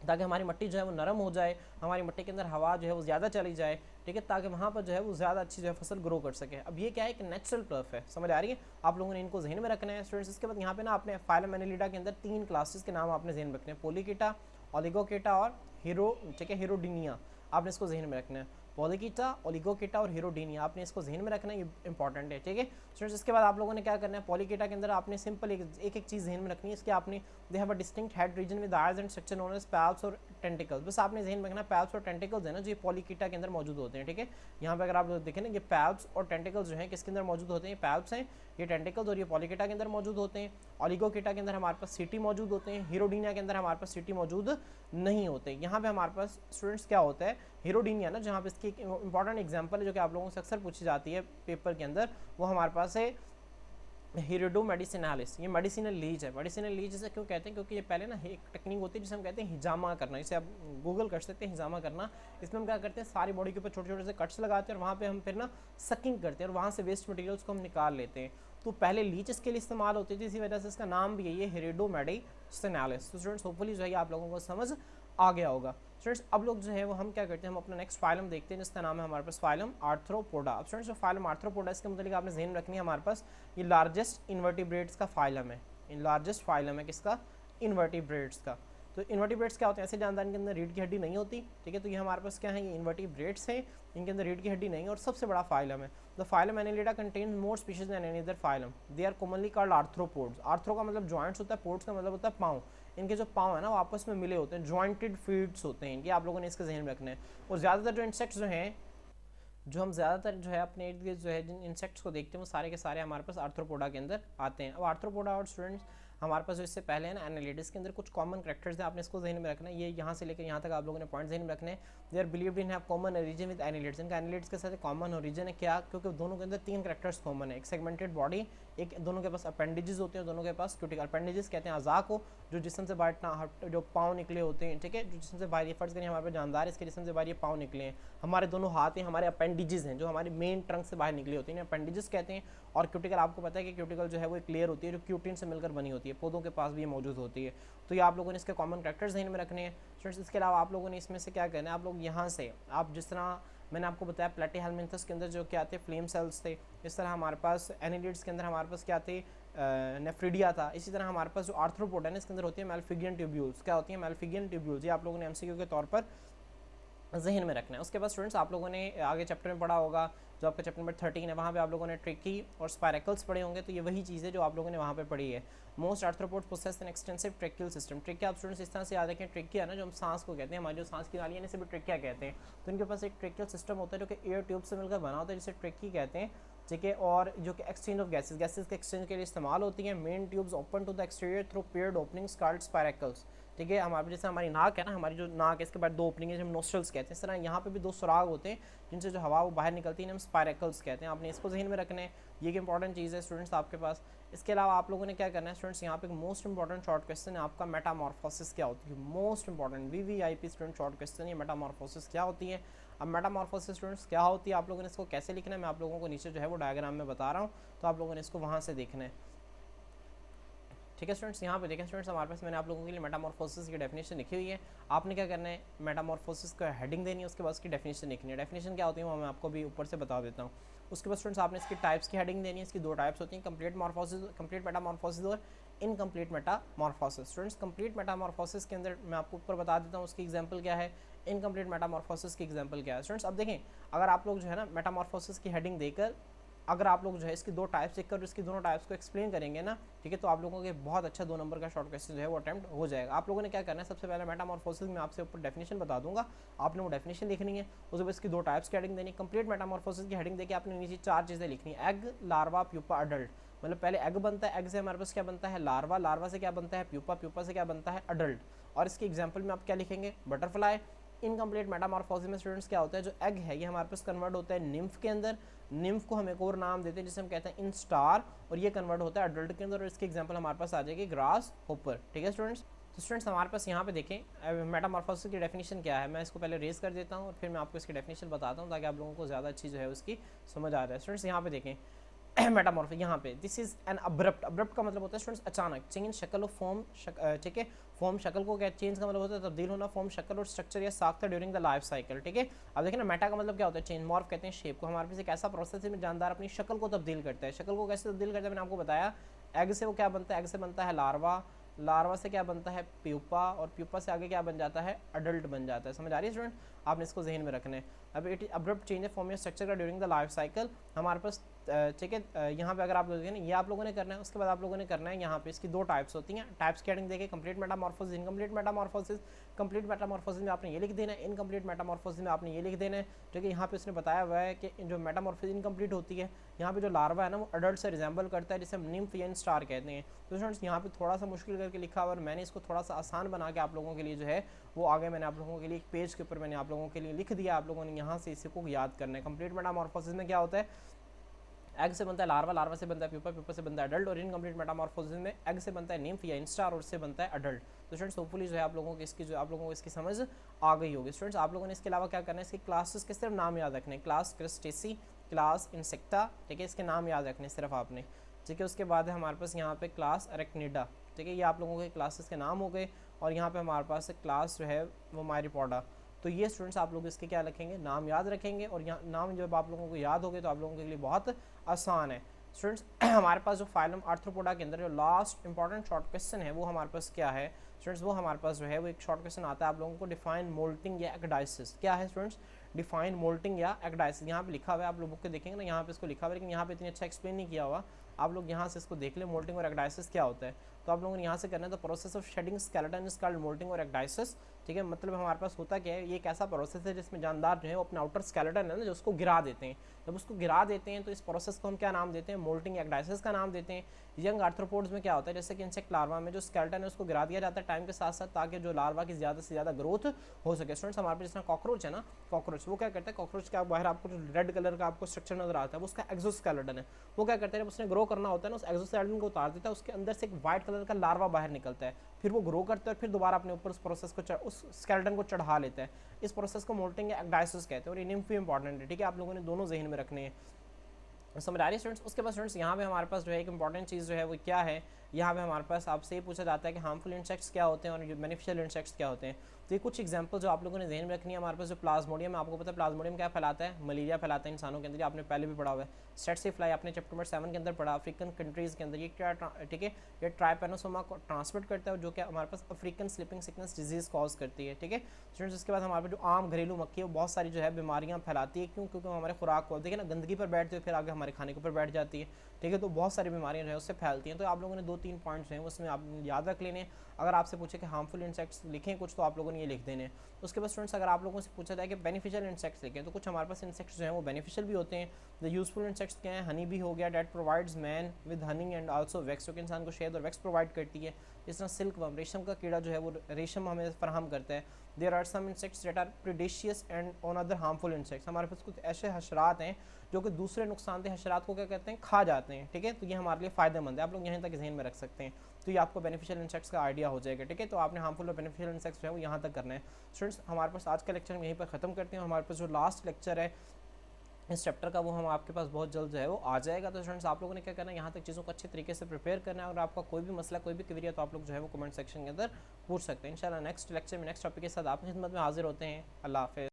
ताकि हमारी मिट्टी जो है वो नरम हो जाए, हमारी मिट्टी के अंदर हवा जो है वो ज़्यादा चली जाए, ठीक है, ताकि वहाँ पर जो है वो ज़्यादा अच्छी जो है फसल ग्रो कर सके। अब ये क्या है, एक नेचुरल प्लफ है, समझ आ रही है, आप लोगों ने इनको जहन में रखना है स्टूडेंट्स। इसके बाद यहाँ पे ना आपने फाइलम एनिलिडा के अंदर 3 क्लासेस के नाम आपने जहन में रखने हैं, पोलिकीटा, ओलिगोकेटा और हीरो, ठीक है, हीरोडीनिया, आपने इसको जहन में रखना है। पोलिकीटा, ओलिगोकेटा और हीरोडीनिया, आपने इसको जहन में रखना है, ये इंपॉर्टेंट है, ठीक है स्टूडेंट्स। इसके बाद आप लोगों ने क्या करना है, पोलिकीटा के अंदर आपने सिंपल एक चीज़ जहन में रखनी है, इसके आपने they have a distinct head region with eyes and structure known as palps और टेंटिकल्स। बस आपने जहन में रखना पैल्स और टेंटिकल्स है ना, जो पोलिकीटा के अंदर मौजूद होते हैं, ठीक है। यहाँ पे अगर आप देखें ना, ये पैल्स और टेंटिकल्स जो है किसके अंदर मौजूद होते हैं, पैल्स हैं, ये टेंटिकल्स और ये पोलिकीटा के अंदर मौजूद होते हैं। ओलिगोकेटा के अंदर हमारे पास सीटी मौजूद होते हैं, हीरोडीनिया के अंदर हमारे पास सीटी मौजूद नहीं होते। यहाँ पे हमारे पास स्टूडेंट्स क्या होता है, हीरोडीनिया ना, जहाँ पे इसकी एक इंपॉर्टेंट एग्जांपल है जो कि आप लोगों से अक्सर पूछी जाती है पेपर के अंदर, वो हमारे पास है हिरिडो मेडिसिनालिस। ये मेडिसिनल लीज है। मेडिसिनल लीज इसे क्यों कहते हैं, क्योंकि ये पहले ना एक टेक्निक होती है जिसे हम कहते हैं हिजामा करना, इसे आप गूगल कर सकते हैं, हिजामा करना। इसमें हम क्या करते हैं, सारी बॉडी के ऊपर छोटे छोटे से कट्स लगाते हैं और वहाँ पे हम फिर ना सकिंग करते हैं और वहाँ से वेस्ट मटेरियल्स को हम निकाल लेते हैं। तो पहले लीच इसके लिए इस्तेमाल होती थी, इसी वजह से इसका नाम भी यही है, हिरिडो मेडिसिनालिस। तो स्टूडेंट्स होपफुली जो है आप लोगों को समझ आ गया होगा। स्टूडेंट्स अब लोग जो है वो हम क्या करते हैं, हम अपना नेक्स्ट फाइलम देखते हैं जिसका नाम है हमारे पास फाइलम आर्थ्रोपोडा। अब स्टूडेंट्स जो फाइलम आर्थ्रोपोडा, इसके मतलब आपने ध्यान रखनी है, हमारे पास ये लार्जेस्ट इन्वर्टिब्रेट्स का फाइलम है, लार्जेस्ट फाइलम है किसका, इन्वर्टिब्रेट्स का। तो इन्वर्टिब्रेट्स क्या होते हैं, ऐसे जानदार इनके अंदर रीढ़ की हड्डी नहीं होती, ठीक है। तो ये हमारे पास क्या है, ये इन्वर्टिब्रेट्स हैं, इनके अंदर रीढ़ की हड्डी नहीं है और सबसे बड़ा फाइलम है। The phylum Annelida contains more species than any other phylum, they are commonly called arthropods. Arthro का मतलब जॉइंट्स होता है, पोड्स का मतलब होता है पाँव। इनके जो पाँव है ना वो आपस में मिले होते हैं, जॉइंटेड फीट्स होते हैं इनके, आप लोगों ने इसके जहन में रखना है। और ज़्यादातर जो इंसेक्ट्स जो हैं, जो हम ज़्यादातर जो है अपने इर्द गिर्द जो है जिन इंसेक्ट्स को देखते हैं वो सारे के सारे हमारे पास आर्थ्रोपोडा के अंदर आते हैं। अब आर्थ्रोपोडा और स्टूडेंट्स हमारे पास जो इससे पहले है ना एनालिटिस के अंदर कुछ कॉमन कैरेक्टर्स हैं, आपने इसको जहन में रखना है। ये यहाँ से लेकर यहाँ तक आप लोगों ने पॉइंट जहन में रखने हैं। They are believed in have common origin with annelids. इनका एनालिटिस के साथ कॉमन ओरिजिन है, क्या, क्योंकि दोनों के अंदर 3 कैरेक्टर्स कॉमन है। एक सेगमेंटेड बॉडी, एक दोनों के पास अपेंडिजेस होते हैं, दोनों के पास क्यूटिकल। अपेंडिजेस कहते हैं अज़ा को, जो जिस्म से बाहर जो पाँव निकले होते हैं, ठीक है, जो जिस्म से बाहर, ये फर्ज करें हमारे पास जानदार है, इसके जिस्म से बाहर ये पाँव निकले हैं। हमारे दोनों हाथ हैं, हमारे अपेंडिजेस हैं जो हमारे मेन ट्रंक से बाहर निकले होते हैं, अपेंडिजेस कहते हैं। और क्यूटिकल आपको पता है कि क्यूटिकल जो है वो एक लेयर होती है जो क्यूटिन से मिलकर बनी होती है, पौधों के पास भी ये मौजूद होती है। तो ये आप लोगों ने इसके कॉमन कैरेक्टर्स ध्यान में रखने हैं स्टूडेंट्स। इसके अलावा आप लोगों ने इसमें से क्या करना है, आप लोग यहाँ से, आप जिस तरह मैंने आपको बताया प्लेटीहेलमिन्थस के अंदर जो क्या थे, फ्लेम सेल्स थे, इस तरह हमारे पास एनिलिड्स के अंदर हमारे पास क्या थे, नेफ्रिडिया था। इसी तरह हमारे पास जो आर्थ्रोपोड है ना, इसके अंदर होती है मेल्फिगियन ट्यूब्यूल्स। क्या होती है, मेल्फिगियन ट्यूब्यूल्स। ये आप लोगों ने एमसीक्यू के तौर पर जहन में रखना है। उसके बाद स्टूडेंट्स आप लोगों ने आगे चैप्टर में पढ़ा होगा, जो आपका चैप्टर नंबर 13 है, वहाँ पे आप लोगों ने ट्रिकी और स्पायरेकल्स पढ़े होंगे। तो ये वही चीज़ है जो आप लोगों ने वहाँ पे पढ़ी है। Most arthropods possess an extensive tracheal system. Trachea आप स्टूडेंट्स इस तरह से याद रखें, ट्रिकिया ना जो हम सांस को कहते हैं, हमारी जो सांस की नाली है इसे भी ट्रिकिया कहते हैं। तो इनके पास एक ट्रेकियल सिस्टम होता है जो कि एयर ट्यूब से मिलकर बना होता है, जिसे ट्रिकी कहते हैं, ठीक है। और जो कि एक्सचेंज ऑफ गैसेस के एक्सचेंज के लिए इस्तेमाल होती हैं। Main tubes open to the exterior through paired openings called spiracles, ठीक है। हमारे जैसे हमारी नाक है ना, हमारी जो नाक है इसके बाद 2 ओपनिंग है, हम नोस्ट्रल्स कहते हैं। इस तरह यहाँ पे भी 2 सुराग होते हैं जिनसे जो हवा वो बाहर निकलती है, हम स्पायरेकल्स कहते हैं। आपने इसको जहन में रखना है, ये एक इंपॉर्टेंट चीज़ है स्टूडेंट्स आपके पास। इसके अलावा आप लोगों ने क्या करना है स्टूडेंट्स, यहाँ पे एक मोस्ट इंपॉर्टेंट शॉर्ट क्वेश्चन है आपका, मेटामॉर्फोसिस क्या होती है। Most important VVIP student short question है, मेटामॉर्फोसिस क्या होती है। अब मेटामॉर्फोसिस स्टूडेंट्स क्या होती है, आप लोगों ने इसको कैसे लिखना है, मैं आप लोगों को नीचे जो है वो डायग्राम में बता रहा हूँ, तो आप लोगों ने इसको वहाँ से देखना है, ठीक है स्टूडेंट्स। यहाँ पे देखें स्टूडेंट्स, हमारे पास मैंने आप लोगों के लिए मेटामॉर्फोसिस की डेफिनेशन लिखी हुई है। आपने क्या करना है, मेटामॉर्फोसिस का हेडिंग देनी है, उसके बाद उसकी डेफिनेशन लिखनी है। डेफिनेशन क्या होती है वो मैं आपको भी ऊपर से बता देता हूँ। उसके बाद स्टूडेंट्स आपने इसकी टाइप्स की हेडिंग देनी है। इसकी 2 टाइप्स होती हैं, कंप्लीट मॉर्फोसिस, कंप्लीट मेटामॉर्फोसिस और incomplete Metamorphosis. Students complete Metamorphosis के अंदर मैं आपको ऊपर बता देता हूँ उसकी एग्जांपल क्या है। इनकम्प्लीट मेटामॉर्फोसिस की एग्जांपल क्या है स्टूडेंट्स। अब देखें, अगर आप लोग जो है ना मेटामॉर्फोसिस की हेडिंग देकर अगर आप लोग जो है इसकी दो टाइप्स लिख कर इसकी दोनों टाइप्स को एक्सप्लेन करेंगे ना, ठीक है, तो आप लोगों के बहुत अच्छा 2 नंबर का शॉर्ट क्वेश्चन जो है वो अटेम्प्ट हो जाएगा। आप लोगों ने क्या करना है, सबसे पहले मेटामॉर्फोसिस में आपसे ऊपर डेफिनेशन बता दूंगा, आपने वो डेफिनेशन लिखनी है, उसके बाद इसकी दो टाइप्स की हेडिंग देनी है। कंप्लीट मेटामॉर्फोसिस की हेडिंग देके आपने नीचे 4 चीज़ें लिखनी है, एग, लार्वा, प्यूपा, अडल्ट। मतलब पहले एग बनता है, एग से हमारे पास क्या बनता है लार्वा, लार्वा से क्या बनता है प्यूपा, प्यूपा से क्या बनता है अडल्ट। और इसके एग्जाम्पल में आप क्या लिखेंगे, बटरफ्लाई। इनकम्प्लीट मेटामॉर्फोसिस में स्टूडेंट्स क्या होता है, जो एग है ये हमारे पास कन्वर्ट होता है निम्फ के अंदर, निम्फ को हम एक और नाम देते हैं जिसे हम कहते हैं इन स्टार, और ये कन्वर्ट होता है अडल्ट के अंदर, और इसके एग्जांपल हमारे पास आ जाएगी ग्रास होपर। ठीक है स्टूडेंट्स, तो स्टूडेंट्स हमारे पास यहाँ पे देखें मेटामॉर्फोसिस की डेफिनेशन क्या है, मैं इसको पहले रेज कर देता हूँ और फिर मैं आपको इसकी डेफिनेशन बताता हूँ ताकि आप लोगों को ज़्यादा अच्छी जो है उसकी समझ आ जाए। स्टूडेंट्स यहाँ पे देखें मेटामॉर्फो यहाँ पे this is an abrupt, abrupt का मतलब होता है स्टूडेंट्स अचानक, चेंज शक्ल ऑफ फॉर्म, ठीक है, फॉर्म शक्ल को क्या चेंज का मतलब होता है तब्दील होना, फॉर्म शक्ल और स्ट्रक्चर या साख्ता ड्यूरिंग द लाइफ साइकिल। ठीक है, अब देखिए ना मेटा का मतलब क्या होता है चेंज, मॉर्फ कहते हैं शेप को, हमारे पास एक ऐसा प्रोसेस है जानदार अपनी शक्ल को तब्दील करता है। शक्ल को कैसे तब्दील करता है मैंने आपको बताया, एग से वो क्या बनता है, एग से बनता है लार्वा, लार्वा से क्या बनता है प्यूपा, और प्यूपा से आगे क्या बन जाता है अडल्ट बन जाता है। समझ आ रही है स्टूडेंट, आपने इसको जहन में रखना है। अब it abrupt change of form या स्ट्रक्चर का ड्यूरिंग द लाइफ साइकिल हमारे पास, ठीक है, यहाँ पे अगर आप लोग ये आप लोगों ने करना है, उसके बाद आप लोगों ने करना है यहाँ पे इसकी दो टाइप्स होती हैं, टाइप्स की हेडिंग देके complete Metamorphosis, incomplete Metamorphosis. Complete Metamorphosis में आपने ये लिख देना है, इनकम्प्लीट मेटामॉर्फोसिस में आपने ये लिख देना है। ठीक है, यहाँ पे उसने बताया हुआ है कि जो मेटामॉर्फोसिस इनकम्प्लीट होती है, यहाँ पे जो लार्वा है ना वो अडल्ट से रिजेंबल करता है, जिसे हम निम्फ या स्टार कहते हैं। तो स्टूडेंट्स यहाँ पे थोड़ा सा मुश्किल करके लिखा हुआ और मैंने इसको थोड़ा सा आसान बना के आप लोगों के लिए जो है वो आगे मैंने आप लोगों के लिए एक पेज के ऊपर मैंने आप लोगों के लिए लिख दिया, आप लोगों ने यहाँ से इसी को याद करना है। कंप्लीट मेटामॉर्फोसिस में क्या होता है, एग से बनता है लार्वा, लार्वा से बनता है प्यूपा, प्यूपा से बनता है अडल्ट, और इनकम्प्लीट मेटामॉर्फोसिस में एग से बनता है निम्फ या इंस्टार और उससे बनता है अडल्ट। तो स्टूडेंट्स होपफुली जो है आप लोगों को इसकी जो आप लोगों को इसकी समझ आ गई होगी। स्टूडेंट्स आप लोगों ने इसके अलावा क्या करना है, इसके क्लासेस के सिर्फ नाम याद रखने, क्लास क्रिस्टेसी, क्लास इंसेक्टा, ठीक है, इसके नाम याद रखने सिर्फ आपने। ठीक है, उसके बाद है हमारे पास यहाँ पे क्लास अरेक्निडा, ठीक है, ये आप लोगों के क्लासेस के नाम हो गए। और यहाँ पे हमारे पास क्लास जो है वो मायरीपोडा। तो ये स्टूडेंट्स आप लोग इसके क्या रखेंगे, नाम याद रखेंगे, और यहाँ नाम जब आप लोगों को याद हो गए तो आप लोगों के लिए बहुत आसान है। स्टूडेंट्स हमारे पास जो फाइलम आर्थ्रोपोडा के अंदर जो लास्ट इंपॉर्टेंट शॉर्ट क्वेश्चन है वो हमारे पास क्या है स्टूडेंट्स, वो हमारे पास जो है वो एक शॉर्ट क्वेश्चन आता है आप लोगों को, डिफाइन मोल्टिंग या एक्डाइसिस। क्या है स्टूडेंट्स, डिफाइन मोल्टिंग या एक्डाइसिस, यहाँ पे लिखा हुआ है, आप लोग बुक के देखेंगे ना, यहाँ पे इसको लिखा हुआ है, लेकिन यहाँ पे इतनी अच्छा एक्सप्लेन नहीं किया हुआ, आप लोग यहाँ से इसको देख ले मोल्टिंग और एक्डाइसिस क्या होता है। तो आप लोगों ने यहाँ से करना है, तो process of shedding skeleton is called moulting और एक्डाइसिस। ठीक है, मतलब हमारे पास होता क्या है, ये एक ऐसा प्रोसेस है जिसमें जानदार जो है वो अपना आउटर स्केलेटन है ना जो उसको गिरा देते हैं, जब उसको गिरा देते हैं तो इस प्रोसेस को हम क्या नाम देते हैं, मोल्टिंग एक्डाइसिस का नाम देते हैं। यंग आर्थ्रोपोड्स में क्या होता है, जैसे कि इंसेक्ट लार्वा में जो स्केलेटन है उसको गिरा दिया जाता है टाइम के साथ साथ, ताकि जो लार्वा की ज़्यादा से ज़्यादा ग्रोथ हो सके। स्टूडेंट्स हमारे पास जितना कॉकरोच है ना, कॉकरोच वो क्या करता है, कॉकरोच का बाहर आपको जो रेड कलर का आपको स्ट्रक्चर नजर आता है वो उसका एक्सोस्केलेटन है। वो क्या करता है, जब उसने ग्रो करना होता है ना उस एक्सोस्केलेटन को उतार देता है, उसके अंदर से एक व्हाइट कलर का लार्वा बाहर निकलता है, फिर वो ग्रो करता है और फिर दोबारा अपने ऊपर उस प्रोसेस को उस स्केलेटन को चढ़ा लेता है। इस प्रोसेस को मोल्टिंग या एक्डाइसिस कहते हैं, और ये निम्फ भी इंपॉर्टेंट है। ठीक है, आप लोगों ने दोनों जहन में रखने हैं, समझ आ रही है स्टूडेंट्स। उसके बाद स्टूडेंट्स यहाँ पे हमारे पास जो है एक इंपॉर्टेंट चीज़ जो है वो क्या है, यहाँ पे हमारे पास आपसे ये पूछा जाता है कि हार्मफुल इंसेक्ट्स क्या होते हैं और बेनिफिशियल इंसेक्ट्स क्या होते हैं। तो ये कुछ एग्जांपल जो आप लोगों ने ध्यान में रखनी है। हमारे पास जो प्लाज्मोडियम है, आपको पता है प्लाज्मोडियम क्या फैलाता है, मलेरिया फैलाता है इंसानों के अंदर, आपने पहले भी पढ़ा हुआ है। सेट्सी फ्लाई आपने चैप्टर नंबर 7 के अंदर पढ़ा, अफ्रीकन कंट्रीज़ के अंदर ये क्या, ठीक है, ये ट्राइपेनोसोमा को ट्रांसमिट करता है जो कि हमारे पास African sleeping sickness disease cause करती है। ठीक है स्टूडेंट्स, उसके बाद हमारे पास जो आम घरेलू मक्खी है वो बहुत सारी जो है बीमारियाँ फैलाती है, क्यों, क्योंकि हमारे खुराक को देखिए ना गंदगी पर बैठती है फिर आगे हमारे खाने के ऊपर बैठ जाती है। ठीक है, तो बहुत सारी बीमारियाँ जो है उससे फैलती हैं। तो आप लोगों ने 2-3 पॉइंट्स हैं उसमें आप याद रख लेने। अगर आपसे पूछे कि हार्मफुल इंसेक्ट्स लिखें कुछ, तो आप लोगों ने ये लिख देने। उसके बाद स्टूडेंट्स अगर आप लोगों से पूछा जाए कि बेनिफिशियल इंसेक्ट्स लिखें, तो कुछ हमारे पास इंसेक्ट्स जो हैं वो बेनिफिशियल भी होते हैं। द यूजफुल इंसेक्ट्स क्या है, हनी भी हो गया, that provides man with honey and also wax, जो कि इंसान को शहद और वैक्स प्रोवाइड करती है। इस तरह सिल्क वर्म, रेशम का कीड़ा जो है वो रेशम हमें फराहम करता है। There are some insects that are predaceous and on other harmful insects, हमारे पास कुछ ऐसे हशरात हैं जो कि दूसरे नुकसानदेह हशरात को क्या कहते हैं, खा जाते हैं। ठीक है, तो ये हमारे लिए फ़ायदेमंद है, आप लोग यहीं तक जहन में रख सकते हैं। तो ये आपको बेनिफिशियल इंसेक्ट्स का आइडिया हो जाएगा। ठीक है, तो आपने हार्मफुल और बेनिफिशियल इंसेक्ट्स जो है वो यहाँ तक करना है। स्टूडेंट्स हमारे पास आज का लेक्चर हम यहीं पर ख़त्म करते हैं। हमारे पास जो लास्ट लेक्चर है इस चैप्टर का वो हम आपके पास बहुत जल्द जो है वो आ जाएगा। तो स्टूडेंट्स आप लोगों ने क्या करना है, यहाँ तक चीज़ों को अच्छे तरीके से प्रिपेयर करना है, और आपका कोई भी मसला कोई भी क्वेरी है तो आप लोग जो है वो कमेंट सेक्शन के अंदर पूछ सकते हैं। इंशाल्लाह नेक्स्ट लेक्चर में नेक्स्ट टॉपिक के साथ आपकी खिदमत में हाजिर होते हैं। अल्लाह हाफ़िज़।